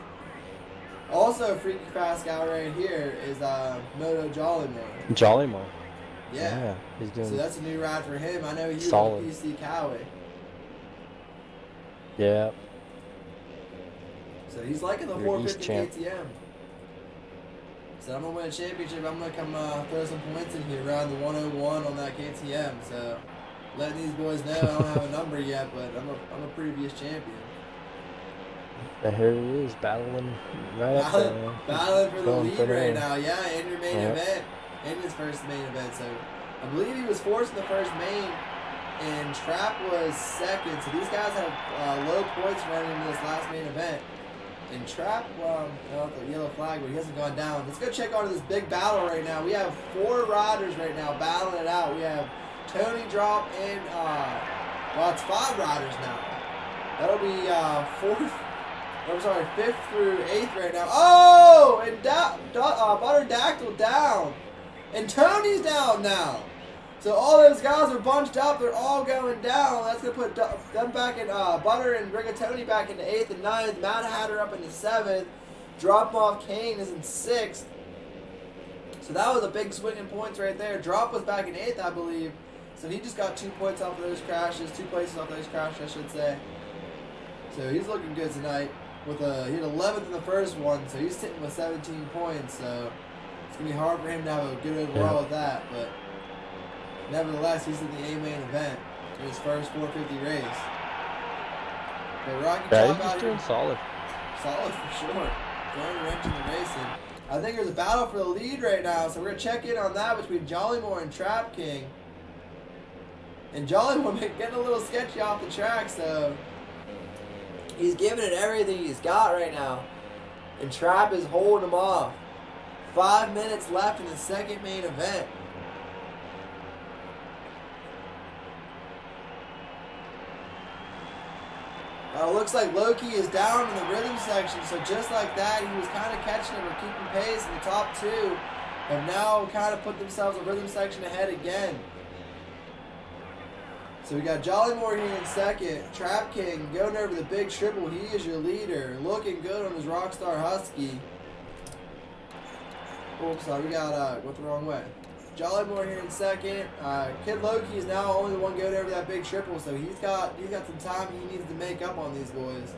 Also, a freaky fast guy right here is Moto Jollymore. Jollymore. Yeah. He's doing. So that's a new ride for him. I know he was solid. on the PC Coway. Yeah. So he's liking the Your 450 East champ. KTM. So I'm going to win a championship. I'm going to come throw some points in here around the 101 on that KTM. So letting these boys know I don't have a number yet, but I'm a previous champion. And here he is battling right up there. Battling for the Going lead for the right win. now. Yeah, in your main event. In his first main event. So I believe he was fourth in the first main. And Trap was second. So these guys have low points running into this last main event. And Trap, the yellow flag, but he hasn't gone down. Let's go check onto this big battle right now. We have 4 riders right now battling it out. We have Tony Drop and, it's 5 riders now. That'll be 5th through 8th right now. Oh! And Butter Dactyl down. And Tony's down now. So all those guys are bunched up. They're all going down. That's going to put them back in, Butter and Rigatoni back into 8th and 9th. Mad Hatter up into 7th. Drop Off Kane is in 6th. So that was a big swing in points right there. Drop was back in 8th, I believe. So he just got 2 points off of those crashes. 2 places off those crashes, I should say. So he's looking good tonight. He had 11th in the first one, so he's sitting with 17 points. So it's going to be hard for him to have a good overall with that. But nevertheless, he's in the A main event in his first 450 race. But Rocky Chop out doing here, solid. solid for sure. Throwing a wrench in the racing. I think there's a battle for the lead right now, so we're going to check in on that between Jollymore and Trap King. And Jollymore getting a little sketchy off the track, so he's giving it everything he's got right now. And Trap is holding him off. 5 minutes left in the second main event. Looks like Loki is down in the rhythm section, so just like that, he was kind of catching him or keeping pace, and the top 2 have now kind of put themselves a rhythm section ahead again. So we got Jollymore here in second, Trap King going over the big triple, he is your leader, looking good on his Rockstar Husky. Oops, sorry, we got, went the wrong way. Jollymore here in second. Kid Loki is now only the one going over that big triple, so he's got some time he needs to make up on these boys.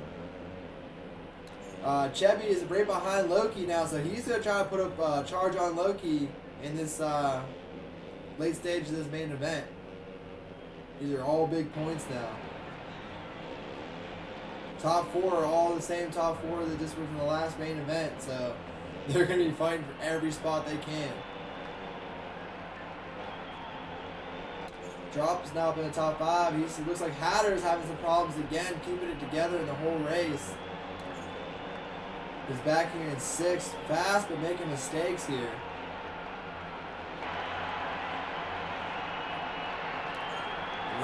Chevy is right behind Loki now, so he's going to try to put up a charge on Loki in this late stage of this main event. These are all big points now. Top 4 are all the same top 4 that just were from the last main event, so they're going to be fighting for every spot they can. Drop is now up in the top 5. It looks like Hatter's having some problems again, keeping it together in the whole race. He's back here in 6th, fast but making mistakes here.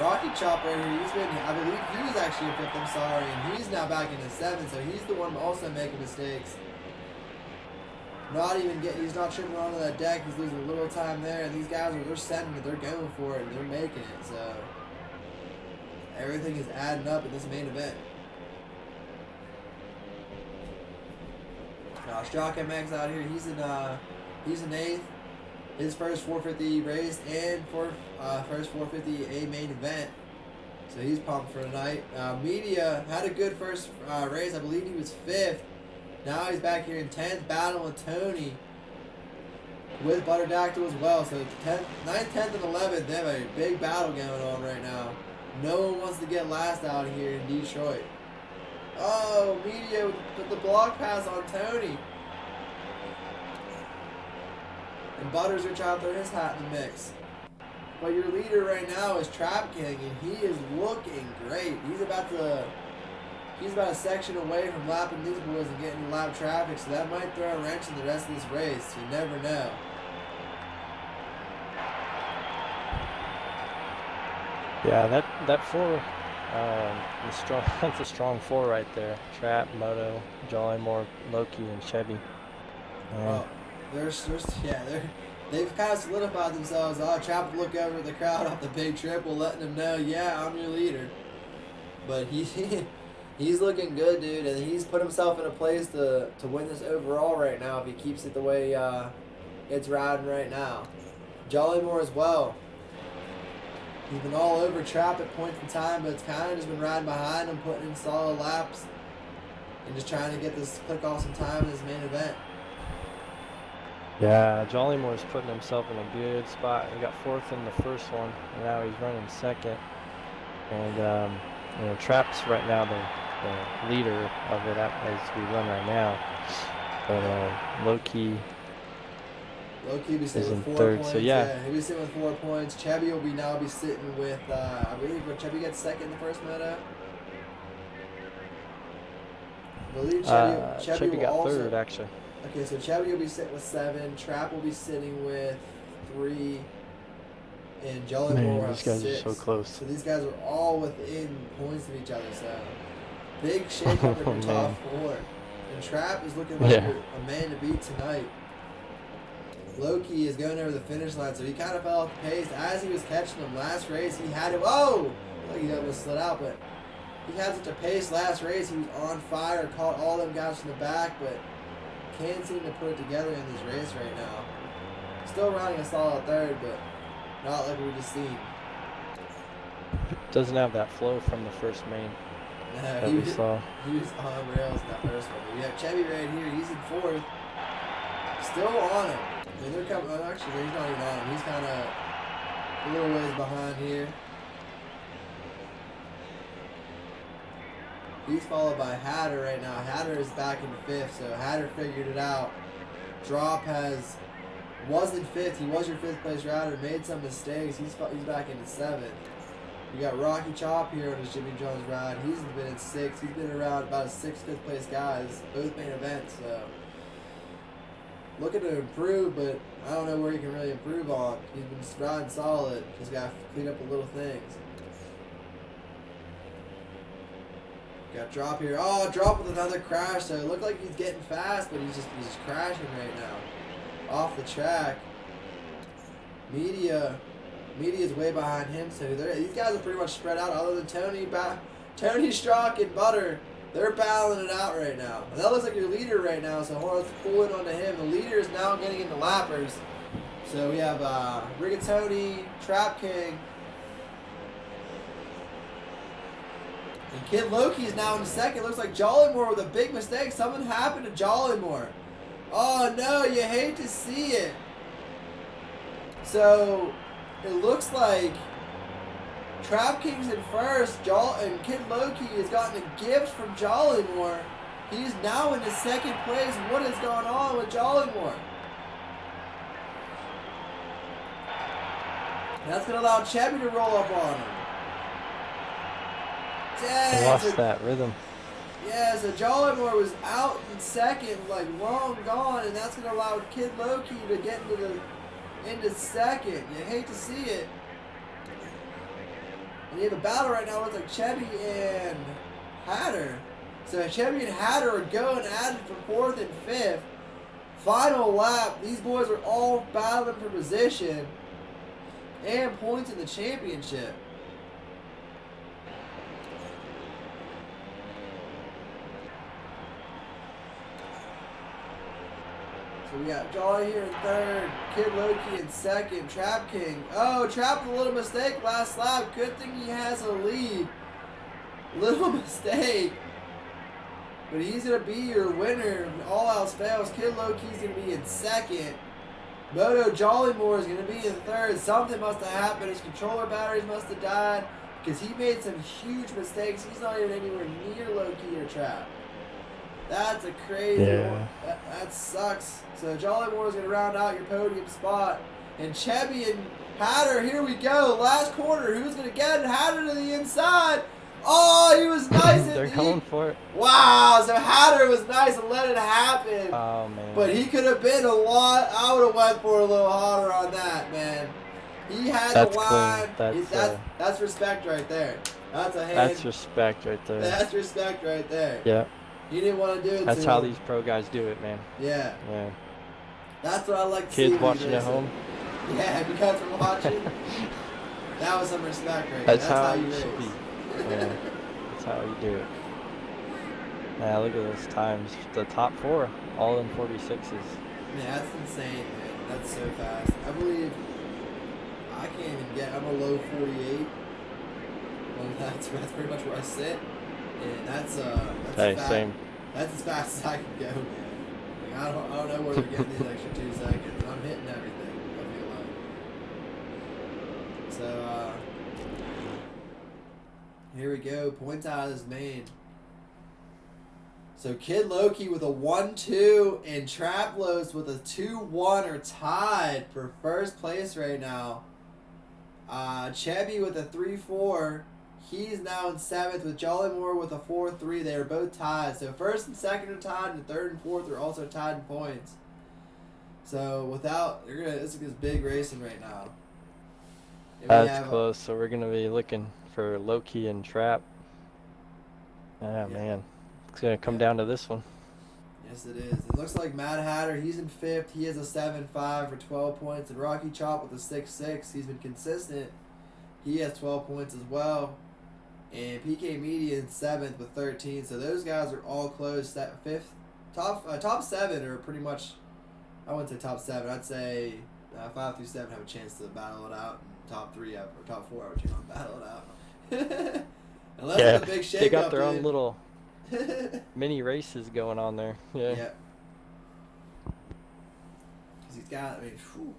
Rocky Chop right here, I believe he was actually in 5th, I'm sorry, and he's now back into 7th, so he's the one also making mistakes. He's not tripping onto that deck, he's losing a little time there, and these guys they're sending it, they're going for it, and they're making it, so everything is adding up in this main event. Strock MX out here, he's in 8th, his first 450 race, and first 450 A main event, so he's pumped for tonight. Media had a good first race, I believe he was 5th. Now he's back here in 10th, battling with Tony with Butterdactyl as well. So 9th, 10th, and 11th, they have a big battle going on right now. No one wants to get last out here in Detroit. Oh, Media with the block pass on Tony. And Butters are trying to throw his hat in the mix. But your leader right now is Trap King, and he is looking great. He's about a section away from lapping these boys and getting into lap traffic, so that might throw a wrench in the rest of this race. You never know. Yeah, that 4, that's a strong 4 right there. Trap, Moto, Jollymore, Loki, and Chevy. Well, they're they've kind of solidified themselves. Oh, Trap would look over at the crowd off the big triple, letting them know, yeah, I'm your leader. But he's looking good, dude, and he's put himself in a place to win this overall right now if he keeps it the way it's riding right now. Jollymore as well. He's been all over Trap at points in time, but it's kind of just been riding behind him, putting in solid laps, and just trying to get this click off some time in his main event. Yeah, Jollymore's putting himself in a good spot. He got 4th in the first one, and now he's running 2nd. And you know, Trap's right now the leader of it as we run right now. But low-key Be sitting with 4 3rd, points. so yeah. He'll be sitting with 4 points. Chevy will now be sitting with, I believe, when Chevy gets 2nd in the first moto. I believe Chevy will got also, 3rd, actually. Okay, so Chevy will be sitting with 7. Trap will be sitting with 3. And Jollymore will have These guys 6. are so close. So these guys are all within points of each other. So big shake up in the top 4. And Trap is looking like a man to beat tonight. Loki is going over the finish line, so he kind of fell off the pace. As he was catching him last race, he had him. Oh! Like he almost slid out, but he had such a pace last race. He was on fire, caught all them guys from the back, but can't seem to put it together in this race right now. Still riding a solid 3rd, but not like we just seen. Doesn't have that flow from the first main that we saw. He was on rails in that first one. But we have Chevy right here. He's in 4th. Still on him. I mean, they're coming. Actually, he's not even on him. He's kind of a little ways behind here. He's followed by Hatter right now. Hatter is back in 5th, so Hatter figured it out. Drop wasn't 5th. He was your 5th place rider. Made some mistakes. He's back into 7th. You got Rocky Chop here on his Jimmy Jones ride. He's been in 6th. He's been around about a 6th, 5th place guys, both main events. So looking to improve, but I don't know where he can really improve on. He's been riding solid. Just got to clean up the little things. Got Drop here. Oh, Drop with another crash. So it looked like he's getting fast, but he's just crashing right now. Off the track. Media's way behind him, so these guys are pretty much spread out. Other than Tony Strock and Butter, they're battling it out right now. And that looks like your leader right now, so hold on, let's pull in onto him. The leader is now getting into lappers. So we have Rigatoni, Trap King, and Kid Loki is now in 2nd. Looks like Jollymore with a big mistake. Something happened to Jollymore. Oh no, you hate to see it. So it looks like Trap King's in 1st, and Kid Loki has gotten a gift from Jollymore. He's now in his 2nd place. What is going on with Jollymore? That's going to allow Chevy to roll up on him. Dang, Lost that rhythm. Yeah, so Jollymore was out in 2nd, like long gone, and that's going to allow Kid Loki to get into 2nd. You hate to see it. And you have a battle right now with like Chevy and Hatter. So Chevy and Hatter are going at it for 4th and 5th. Final lap. These boys are all battling for position and points in the championship. So we got Jolly here in 3rd, Kid Loki in 2nd, Trap King. Oh, Trap with a little mistake last lap. Good thing he has a lead. Little mistake. But he's going to be your winner if all else fails. Kid Loki's going to be in 2nd. Moto Jollymore is going to be in 3rd. Something must have happened. His controller batteries must have died because he made some huge mistakes. He's not even anywhere near Loki or Trap. That's a crazy one. That sucks. So Jollymore is going to round out your podium spot. And Chevy and Hatter, here we go. Last corner. Who's going to get it? Hatter to the inside. Oh, he was nice. They're going for it. Wow. So Hatter was nice and let it happen. Oh, man. But he could have been a lot. I would have went for a little harder on that, man. He had the line. That's respect right there. That's a hand. That's respect right there. That's respect right there. Yeah. He didn't want to do it. That's how these pro guys do it, man. Yeah. Yeah. That's what I like to see. Kids watching at home. Yeah, if you guys are watching, that was some respect right That's there. how you you race. should be. Yeah, that's how you do it. Now look at those times. The top 4, all in 46s. Yeah, that's insane, man. That's so fast. I believe I can't even get. I'm a low 48. Well, that's pretty much where I sit, and that's Hey, fast. same. That's as fast as I can go, man. Like, I don't know where we're getting these extra 2 seconds. I'm hitting everything. I feel like. So here we go. Points out of this main. So Kid Loki with a 1-2 and Traplos with a 2-1 are tied for first place right now. Chevy with a 3-4. He's now in 7th with Jollymore with a 4-3. They are both tied. So first and second are tied, and third and fourth are also tied in points. So this is big racing right now. That's close. So we're gonna be looking for Loki and Trap. Yeah, man. It's going to come down to this one. Yes, it is. It looks like Mad Hatter, he's in 5th. He has a 7-5 for 12 points. And Rocky Chop with a 6-6. He's been consistent. He has 12 points as well. And PK Media in 7th with 13. So those guys are all close. That 5th. Top 7 are pretty much, I wouldn't say top 7. I'd say 5 through 7 have a chance to battle it out. And top 3 or top 4 have a chance to battle it out. Unless it's a big shake-up, they got their own little mini races going on there. Yeah. Because he's got, whew.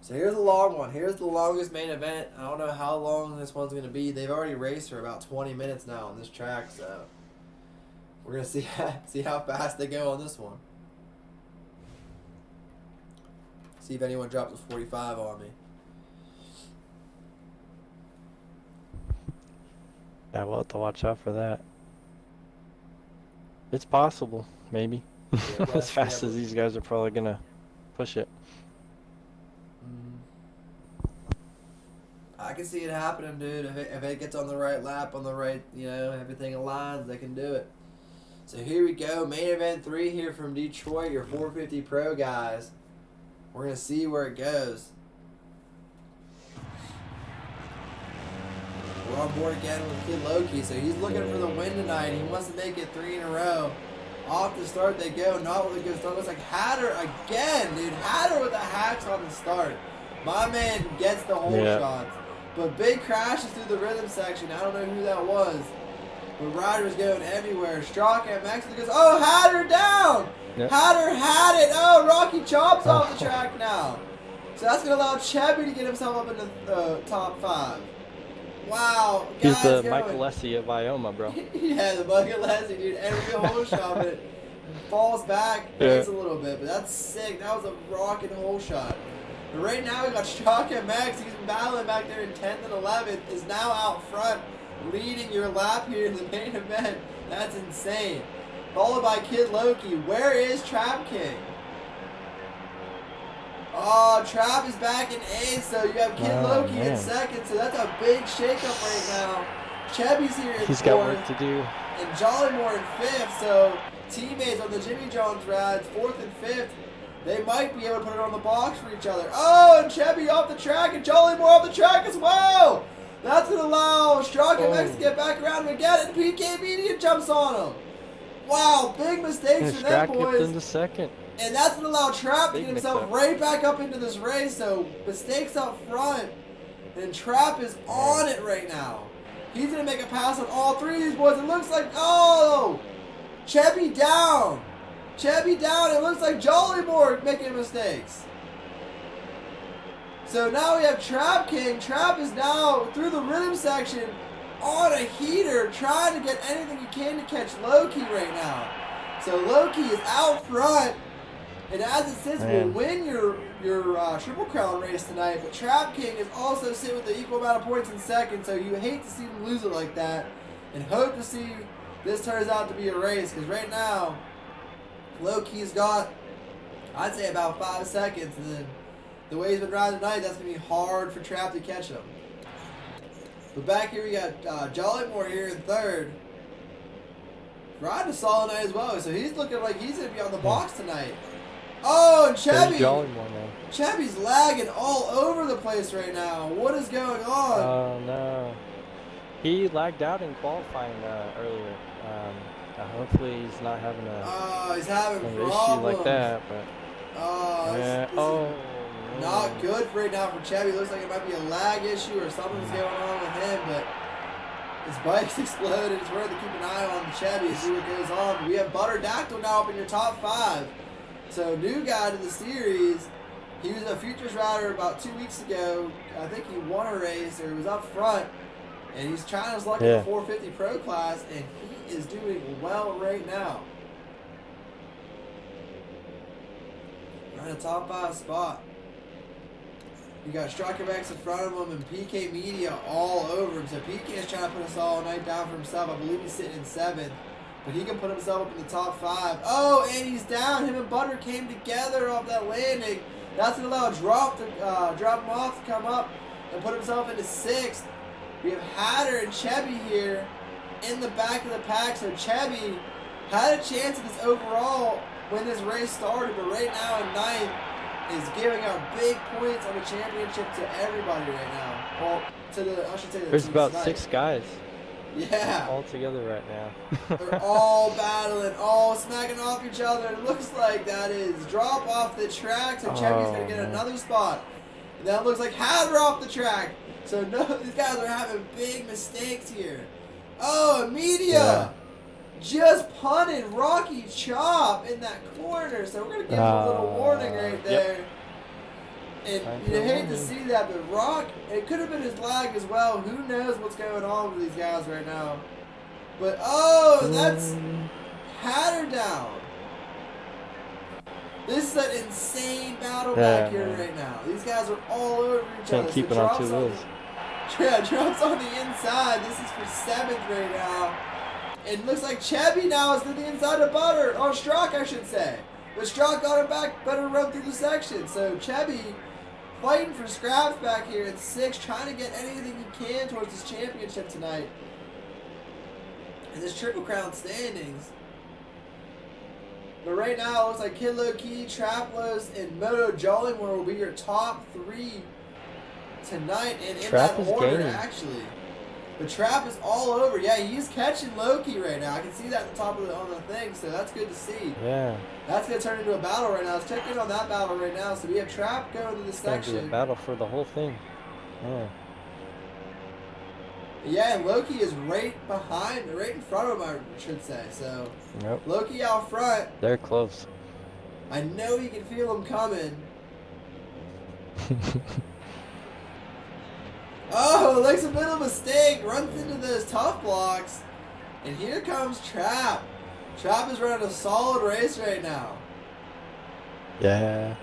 So here's the long one. Here's the longest main event. I don't know how long this one's going to be. They've already raced for about 20 minutes now on this track, so we're going to see how fast they go on this one. See if anyone drops a 45 on me. Yeah, we'll have to watch out for that. It's possible, maybe. Yeah, as fast as these guys are probably going to push it. I can see it happening, dude. If it gets on the right lap, on the right, everything aligns, they can do it. So here we go. Main event 3 here from Detroit, your 450 Pro guys. We're going to see where it goes. We're on board again with Kid Loki, so he's looking for the win tonight. He wants to make it 3 in a row. Off the start they go. Not with a good start. Looks like Hatter again, dude. Hatter with the hacks on the start. My man gets the whole shots. But big crashes through the rhythm section. I don't know who that was. But Ryder's going everywhere. Strock at Mexico goes, oh, Hatter down! Yep. Hatter had it! Oh, Rocky Chop's off the track now. So that's going to allow Chevy to get himself up in the top 5. Wow. He's the Michael Lessie of IOMA, bro. Yeah, the Michael Lessie, dude. Every hole shot, but it falls back, plays a little bit. But that's sick. That was a rocking hole shot. But right now, we got Straka Max. He's been battling back there in 10th and 11th. Is now out front, leading your lap here in the main event. That's insane. Followed by Kid Loki. Where is Trap King? Oh, Trap is back in 8th, so you have Kid Loki in 2nd. So that's a big shakeup right now. Chevy's here in 4th. He's got work to do. And Jollymore in 5th. So teammates on the Jimmy John's rides, 4th and 5th. They might be able to put it on the box for each other. Oh, and Chevy off the track, and Jollymore off the track as well. That's going to allow Straka Max to get back around him again, and PK Media jumps on him. Wow, big mistakes for them boys. Into 2nd. And that's going to allow Trap to get himself right back up into this race. So mistakes up front, and Trap is on it right now. He's going to make a pass on all 3 of these boys. It looks like, oh, Chevy down. Chevy down. It looks like Jollymore making mistakes. So now we have Trap King. Trap is now through the rhythm section on a heater, trying to get anything he can to catch Loki right now. So Loki is out front, and as it sits, will win your Triple Crown race tonight. But Trap King is also sitting with the equal amount of points in 2nd, so you hate to see him lose it like that, and hope to see this turns out to be a race, because right now, Loki's got, I'd say, about 5 seconds, and then the way he's been riding tonight, that's going to be hard for Trap to catch him. But back here we got Jollymore here in 3rd Riding a solid night as well, so he's looking like he's going to be on the box tonight. Oh, and Chevy. Chevy's lagging all over the place right now. What is going on? Oh, no. He lagged out in qualifying earlier. Hopefully he's not having he's having an problems. issue like that. But yeah. oh, not good right now for Chevy. Looks like it might be a lag issue or something's going on with him, but his bike's exploded. It's worth to keep an eye on Chevy and see what goes on. But we have Butterdactyl now up in your top 5. So new guy to the series. He was a futures rider about 2 weeks ago. I think he won a race or he was up front. And he's trying his luck in the 450 Pro Class, and he is doing well right now. Right in the top 5 spot. You got Strikerbacks in front of him and PK Media all over him. So PK is trying to put us all night down for himself. I believe he's sitting in 7th. But he can put himself up in the top 5. Oh, and he's down. Him and Butter came together off that landing. That's going to allow drop him off to come up and put himself into 6th. We have Hatter and Chevy here in the back of the pack. So Chevy had a chance at this overall when this race started, but right now in 9th is giving out big points on the championship to everybody right now. Well, I should say there's about 6 guys. Yeah. All together right now. They're all battling, all smacking off each other. It looks like that is drop off the track. So Chevy's going to get another spot. And that looks like Hatter off the track. So no, these guys are having big mistakes here. Oh, Media just punted Rocky Chop in that corner. So we're going to give him a little warning right there. And you hate to see that, but Rock, it could have been his lag as well. Who knows what's going on with these guys right now. But, that's Hatter down. This is an insane battle back here right now. These guys are all over each other. Can't keep it on 2 wheels. Drops on the inside. This is for 7th right now. It looks like Chevy now is to the inside of Butter. Or Strzok, I should say. But Strzok got him back. Better run through the section. So Chevy fighting for scraps back here at 6. Trying to get anything he can towards this championship tonight. And this Triple Crown standings. But right now, it looks like Kid Low Key, Traplos, and Moto Jollymore will be your top 3 tonight. And in that order, actually. But Trap is all over. Yeah, he's catching Loki right now. I can see that at the top of on the thing, so that's good to see. Yeah. That's going to turn into a battle right now. Let's check in on that battle right now. So we have Trap going to this section. It's a battle for the whole thing. Yeah. Yeah, and Loki is right in front of him, I should say. So Loki out front. They're close. I know you can feel him coming. Oh, makes a little mistake, runs into those tough blocks. And here comes Trap. Trap is running a solid race right now. Yeah.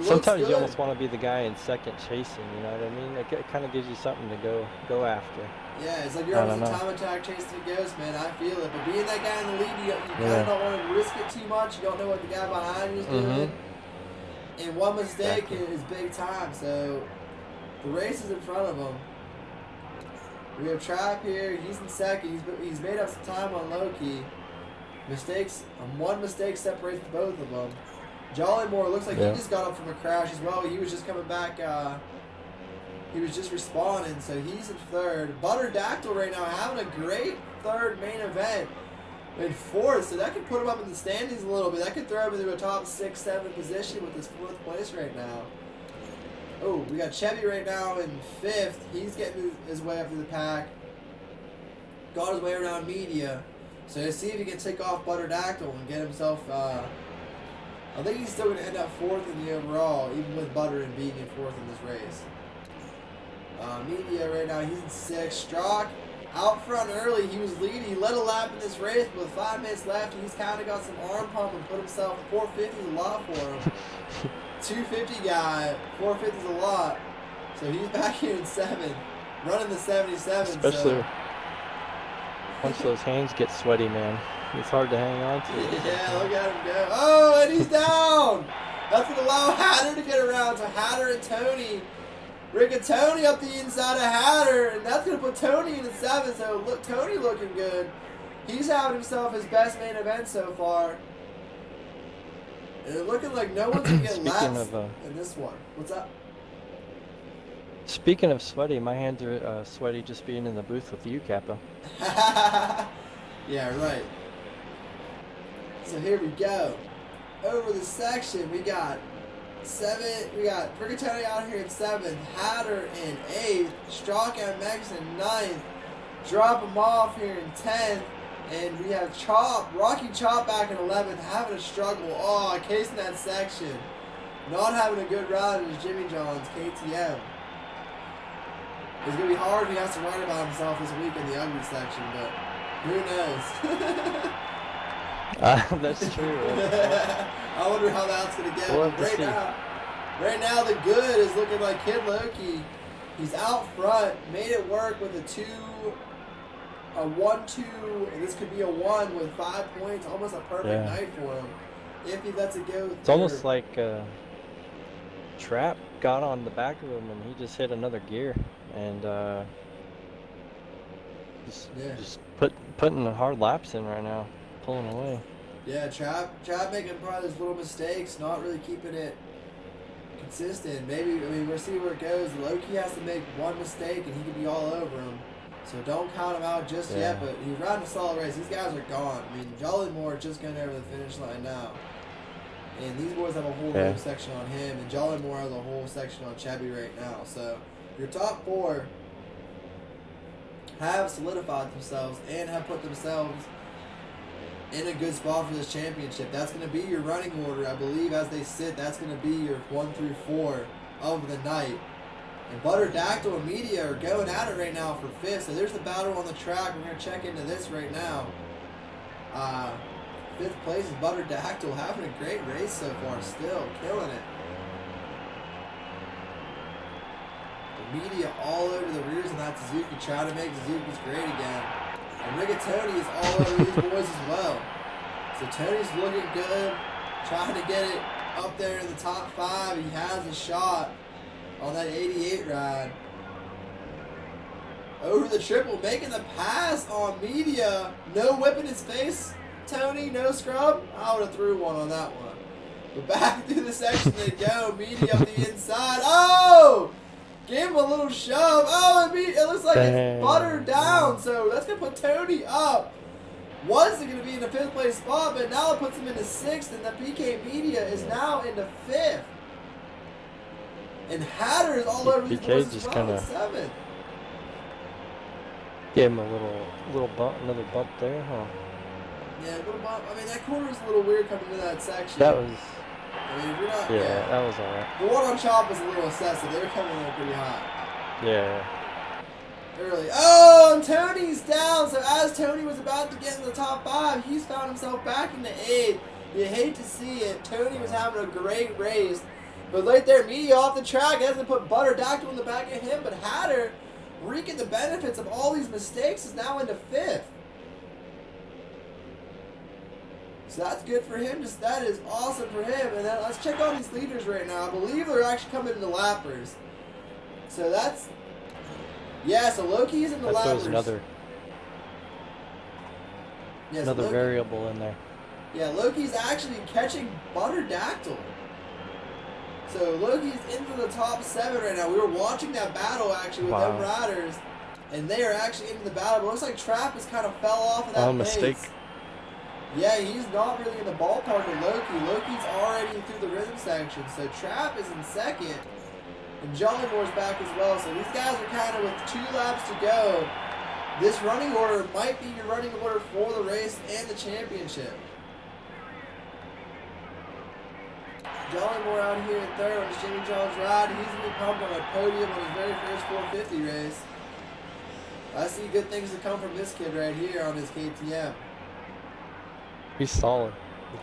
Sometimes you almost want to be the guy in 2nd chasing, you know what I mean? It kind of gives you something to go after. Yeah, it's like you're on the time attack chasing a ghost, man. I feel it. But being that guy in the lead, you kind of don't want to risk it too much. You don't know what the guy behind you is doing. And one mistake is big time. So the race is in front of him. We have Trap here. He's in 2nd. He's made up some time on Loki. One mistake separates both of them. Jollymore looks like he just got up from a crash as well. He was just coming back. He was just respawning, so he's in 3rd. Butterdactyl right now having a great 3rd main event in 4th, so that could put him up in the standings a little bit. That could throw him into a top 6, 7 position with his 4th place right now. Oh, we got Chevy right now in 5th. He's getting his way up to the pack. Got his way around Media. So let's see if he can take off Butterdactyl and get himself... I think he's still going to end up 4th in the overall, even with Butter and being in 4th in this race. Media right now, he's in 6th. Strzok out front early. He was leading. He led a lap in this race, but with 5 minutes left, he's kind of got some arm pump and put himself... 450 is a lot for him. 250 guy, 450 is a lot. So he's back here in 7th, running the 77. Especially once those hands get sweaty, man. It's hard to hang on to. Yeah, look at him go. Oh, and he's down. That's going to allow Hatter to get around. So Hatter and Tony. Rigatoni up the inside of Hatter. And that's going to put Tony in the 7th. So look, Tony looking good. He's having himself his best main event so far. And it's looking like no one's going to get laps in this one. What's up? Speaking of sweaty, my hands are sweaty just being in the booth with you, Kappa. Yeah, right. So here we go. Over the section, we got Rigatoni out here in 7th, Hatter in 8th, Strzok and Mex in 9th, drop him off here in 10th, and we have Rocky Chop back in 11th, having a struggle. Oh, case in that section. Not having a good ride is Jimmy John's KTM. It's going to be hard if he has to write about himself this week in the ugly section, but who knows? That's true. I wonder how that's going to go. Right now, the good is looking like Kid Loki. He's out front, made it work with a 1-2, and this could be a 1 with 5 points. Almost a perfect night for him if he lets it go. It's almost like Trap got on the back of him and he just hit another gear and just putting the hard laps in right now, pulling away. Yeah, Trap making probably those little mistakes, not really keeping it consistent. Maybe, we'll see where it goes. Loki has to make one mistake and he could be all over him. So don't count him out just yet, but he's riding a solid race. These guys are gone. Jolly Moore just going over the finish line now. And these boys have a whole road section on him, and Jolly Moore has a whole section on Chevy right now. So your top 4 have solidified themselves and have put themselves in a good spot for this championship. That's going to be your running order, I believe, as they sit. That's going to be your 1 through 4 of the night. And Butterdactyl and Media are going at it right now for 5th. So there's the battle on the track. We're going to check into this right now. 5th place is Butterdactyl, having a great race so far, still killing it. The Media all over the rears in that Suzuki, trying to make Suzuki's great again. And Rigatoni is all over these boys as well. So Tony's looking good, trying to get it up there in the top 5. He has a shot on that 88 ride. Over the triple, making the pass on Media. No whip in his face, Tony, no scrub. I would have threw one on that one. But back through the section they go. Media up the inside. Oh! Gave him a little shove. Oh, it looks like it's buttered down. So that's going to put Tony up. Was going to be in the 5th place spot, but now it puts him into 6th, and the PK Media is now into 5th. And Hatter is all over these boys as well in 7th. Gave him a little bump, another bump there, huh? Yeah, a little bump. That corner was a little weird coming into that section. That was... if you're not... Yeah, that was alright. The one on Chop was a little excessive. They were coming in pretty hot. Yeah. Early. Oh, and Tony's down. So as Tony was about to get in the top 5, he's found himself back into 8th. You hate to see it. Tony was having a great race. But right there, Media off the track. It hasn't put Butterdactyl in the back of him. But Hatter, reaping the benefits of all these mistakes, is now into 5th. So that's good for him. That is awesome for him. And then let's check on these leaders right now. I believe they're actually coming into lappers. So that's... Yeah, so Loki's in the lappers. That throws another variable in there. Yeah, Loki's actually catching Butterdactyl. So Loki's into the top 7 right now. We were watching that battle actually with them riders, and they are actually into the battle. But it looks like Trap has kind of fell off of that pace. Mistake. Yeah, he's not really in the ballpark with Loki. Loki's already through the rhythm section. So Trap is in 2nd, and Jolly Moore's back as well. So these guys are kind of with 2 laps to go. This running order might be your running order for the race and the championship. Jolly Moore out here in 3rd on Jimmy John's ride. He's going to be pumped on a podium on his very first 450 race. I see good things to come from this kid right here on his KTM. He's solid.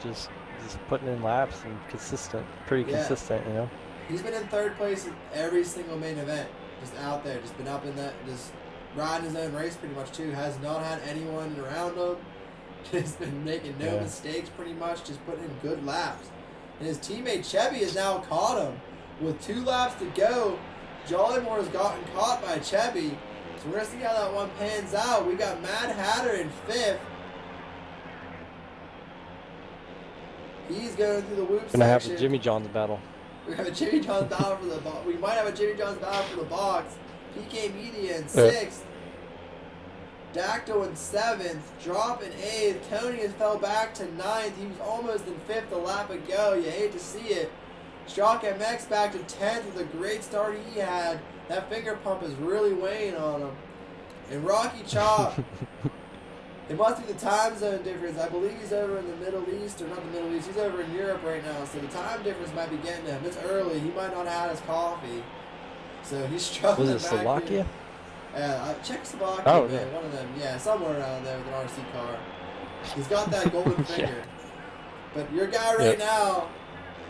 He's just putting in laps and consistent. Pretty consistent, you know. He's been in 3rd place in every single main event. Just out there. Just been up in that. Just riding his own race pretty much too. Has not had anyone around him. Just been making no mistakes pretty much. Just putting in good laps. And his teammate Chevy has now caught him. With 2 laps to go, Jolly Moore has gotten caught by Chevy. So we're going to see how that one pans out. We got Mad Hatter in 5th. He's going through the whoop Gonna have section. a Jimmy John's battle. We have a Jimmy John's battle for the box. We might have a Jimmy John's battle for the box. PK Media in 6th. Dactyl in 7th. Drop in 8th. Tony has fell back to 9th. He was almost in 5th a lap ago. You hate to see it. Strock MX back to 10th with a great start he had. That finger pump is really weighing on him. And Rocky Chop. It must be the time zone difference. I believe he's over in the Middle East, or not the Middle East. He's over in Europe right now, so the time difference might be getting to him. It's early. He might not have had his coffee. So he's struggling. Was it Slovakia? Yeah, Czechoslovakia, oh, man. yeah. One of them. Yeah, somewhere around there with an RC car. He's got that golden finger. But your guy right now,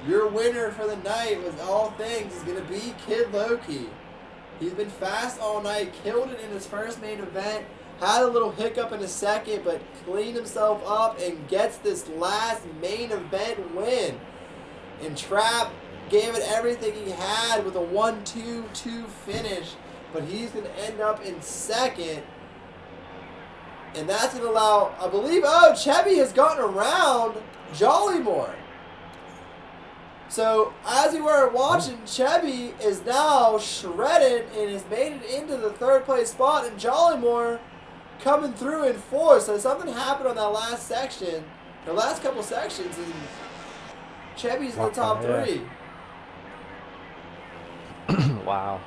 your winner for the night with all things is going to be Kid Loki. He's been fast all night, killed it in his first main event. Had a little hiccup in his second, but cleaned himself up and gets this last main event win. And Trap gave it everything he had with a 1-2-2 finish, but he's going to end up in 2nd. And that's going to allow, I believe, Chevy has gotten around Jollymore. So, as you were watching, Chevy is now shredded and has made it into the 3rd place spot, and Jollymore coming through in 4th. So something happened on that last section, the last couple sections, and Chevy's in the top 3. Wow.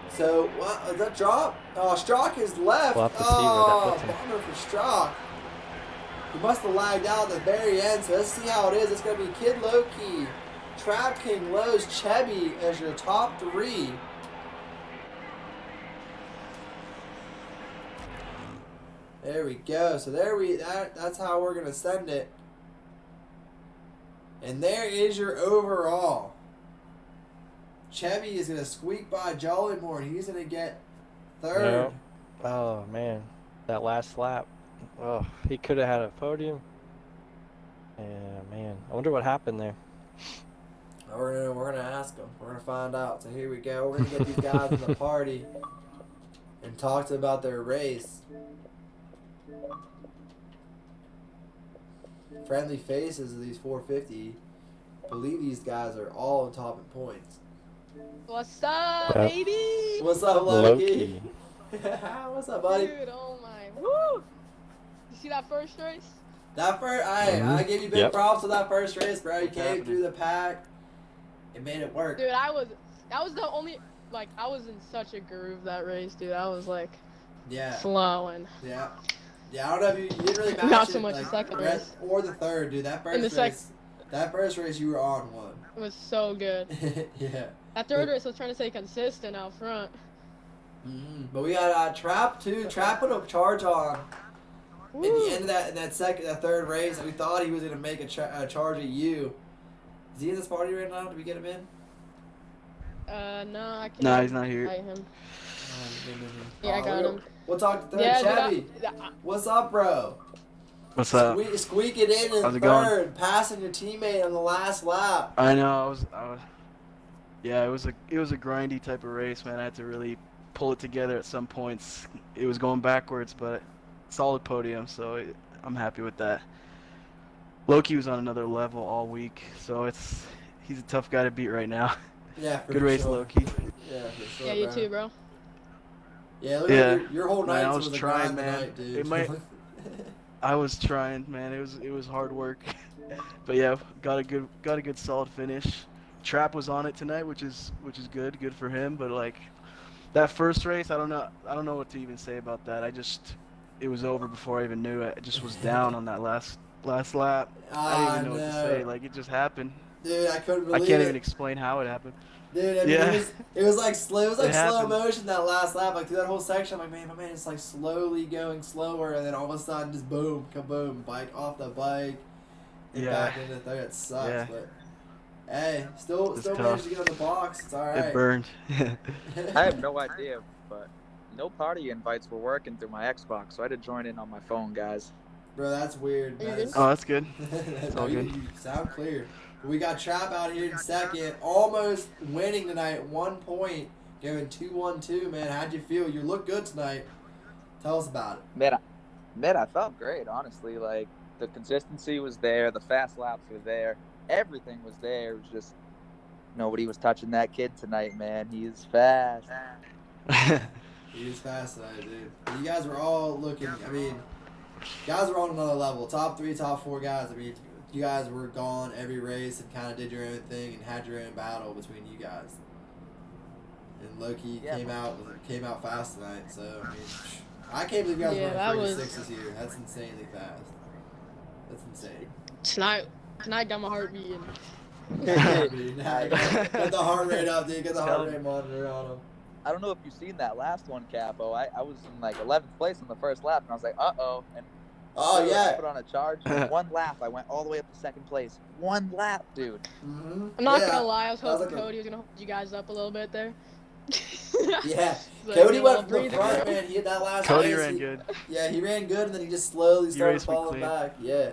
So, what, is that drop? Oh, Strock is left. We'll have to see where that puts him. Bummer for Strock. He must have lagged out at the very end, so let's see how it is. It's going to be Kid Loki, Trap King Lowe's, Chevy as your top 3. There we go. So that's how we're gonna send it. And there is your overall. Chevy is gonna squeak by Jollymore, and he's gonna get 3rd. Yep. Oh man, that last lap. Oh, he could have had a podium. Yeah, man. I wonder what happened there. We're gonna ask them. We're gonna find out. So here we go. We're gonna get these guys in the party and talk to them about their race. Friendly faces of these 450. Believe these guys are all on top in points. What's up, baby? What's up, Loki? What's up, buddy? Dude, oh my. Woo! You see that first race? That first, I give you big props to that first race, bro. You came through the pack. It made it work. Dude, that was the only, like, I was in such a groove that race, dude. I was, like, flowing. Yeah. Yeah, I don't know if you didn't really match Not so it, much like, the second race. Or the third, dude. That first race you were on one. It was so good. Yeah. That third race, I was trying to stay consistent out front. But we got Trap too. Trap put a charge on at the end of that third race. We thought he was gonna make a charge at you. Is he in this party right now? Did we get him in? No, I can't. No, he's not here. Him. Yeah, I got him. We'll talk to third. Chevy. What's up, bro? What's up? Squeak it in How's it third, going? passing your teammate on the last lap. I know. Yeah, it was a grindy type of race, man. I had to really pull it together at some points. It was going backwards, but solid podium, so I'm happy with that. Loki was on another level all week, so he's a tough guy to beat right now. Yeah, for Good race, sure. Loki. Yeah, for sure. Yeah, you too, bro. Yeah, look at your whole night I was was trying, a man. night, dude. I was trying, man. It was hard work, but yeah, got a good solid finish. Trap was on it tonight, which is good for him. But like that first race, I don't know what to even say about that. It was over before I even knew it. I just was down on that last lap. I didn't even know what to say. Like it just happened. Dude, I couldn't believe it. I can't even explain how it happened. Dude, I mean, it was like slow motion that last lap. Like through that whole section, I'm like, man, it's like slowly going slower, and then all of a sudden, just boom, kaboom, bike off the bike, and back into the third. It sucks, but hey, still managed to get on the box. It's all right. It burned. I have no idea, but no party invites were working through my Xbox, so I had to join in on my phone, guys. Bro, that's weird. Oh, that's good. That's all good. You sound clear. We got Trap out here in second, almost winning tonight, 1 point, going 2-1-2, man. How'd you feel? You look good tonight. Tell us about it. Man, I felt great, honestly. Like, the consistency was there. The fast laps were there. Everything was there. It was just nobody was touching that kid tonight, man. He is fast. He is fast tonight, dude. You guys were all looking. I mean, guys were on another level. Top 3, top 4 guys. I mean, you guys were gone every race and kind of did your own thing and had your own battle between you guys. And Loki came out fast tonight. So I mean, I can't believe you guys were 36 here. That's insanely fast. That's insane. Tonight got my heart beating. Get the heart rate up, dude. Get the heart rate monitor on him. I don't know if you've seen that last one, Capo. I was in like 11th place in the first lap, and I was like, uh-oh. And I put on a charge. And one lap, I went all the way up to 2nd place. One lap, dude. Mm-hmm. I'm not gonna lie. I was hoping Cody was gonna hold you guys up a little bit there. Yeah. Like, Cody went from the front, man. He had that last Cody race. ran good. Yeah, he ran good, and then he just slowly started falling back. Yeah.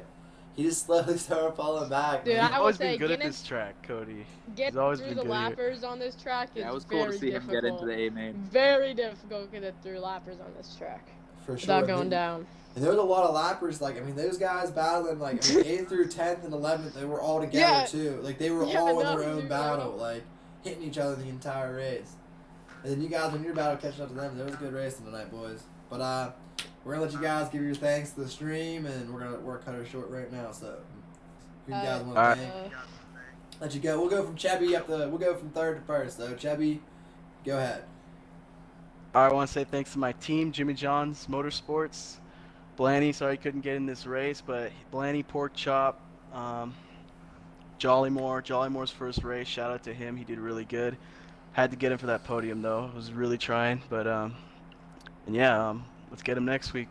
He just slowly started falling back. Dude, man. He's always been good at this track, Cody. Getting always through been the good at it. lappers on this track is Yeah, it was cool to see him get into the A main. Very difficult to get through lappers on this track. For sure. Without going down. And there was a lot of lappers. Like, I mean, those guys battling, like, 8th through 10th and 11th, they were all together, too. Like, they were all in their own battle, like, hitting each other the entire race. And then you guys, when your battle catching up to them, there was a good racing tonight, boys. But, we're going to let you guys give your thanks to the stream, and we're going to cut her short right now, so who you guys want to thank? Let you go. We'll go from Chebby we'll go from 3rd to 1st, so Chebby, go ahead. I want to say thanks to my team, Jimmy John's Motorsports. Blaney, sorry he couldn't get in this race, but Blaney, Pork Chop, Jollymore's first race, shout out to him, he did really good. Had to get him for that podium though, I was really trying, but let's get him next week.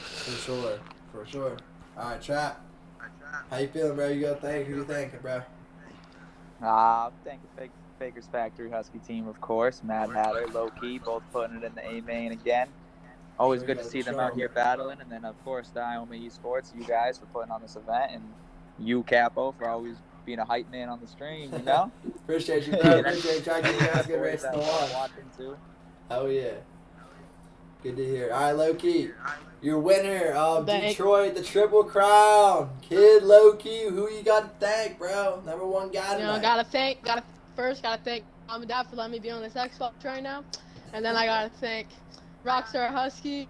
For sure. Alright, Trap. How you feeling, bro? You got who you thinking, bro? Thank you, Faker's Factory Husky team, of course. Mad Hatter, Low Key, both putting it in the A main again. Always good to see them out here battling. And then, of course, the IOMA Esports, you guys for putting on this event. And you, Capo, for always being a hype man on the stream, you know? Appreciate you, bro. Appreciate you trying to get you guys good race in the watching too. Oh, yeah. Good to hear. All right, Low Key. Your winner of Detroit, the Triple Crown. Kid Low Key, who you got to thank, bro? Number 1 guy tonight. Gotta thank mom and dad for letting me be on this Xbox right now. And then I gotta thank Rockstar Husky,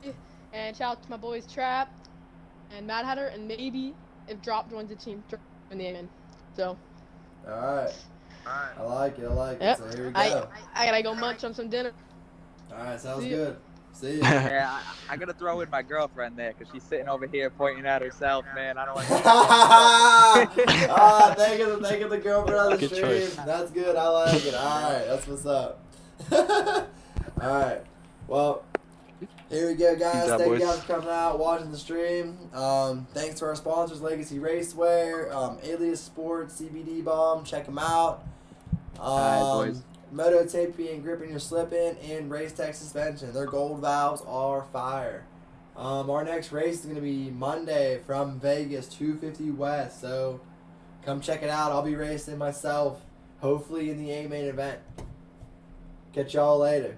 and shout out to my boys Trap and Mad Hatter, and maybe if Drop joins the team, Drop in the end. So. Alright. I like it. Yep. So here we go. I gotta go munch on some dinner. Alright, sounds good. See ya. Yeah, I gotta throw in my girlfriend there because she's sitting over here pointing at herself, man. I don't want to. Thank you, the girlfriend on the Good stream. choice. That's good. I like it. Alright, that's what's up. Alright. Well, here we go, guys. Thank you guys for coming out, watching the stream. Thanks to our sponsors, Legacy Racewear, Alias Sports, CBD Bomb. Check them out. Boys. Moto taping and gripping your slip-in, and Race Tech suspension. Their gold valves are fire. Our next race is going to be Monday from Vegas, 250 West. So come check it out. I'll be racing myself, hopefully in the A main event. Catch y'all later.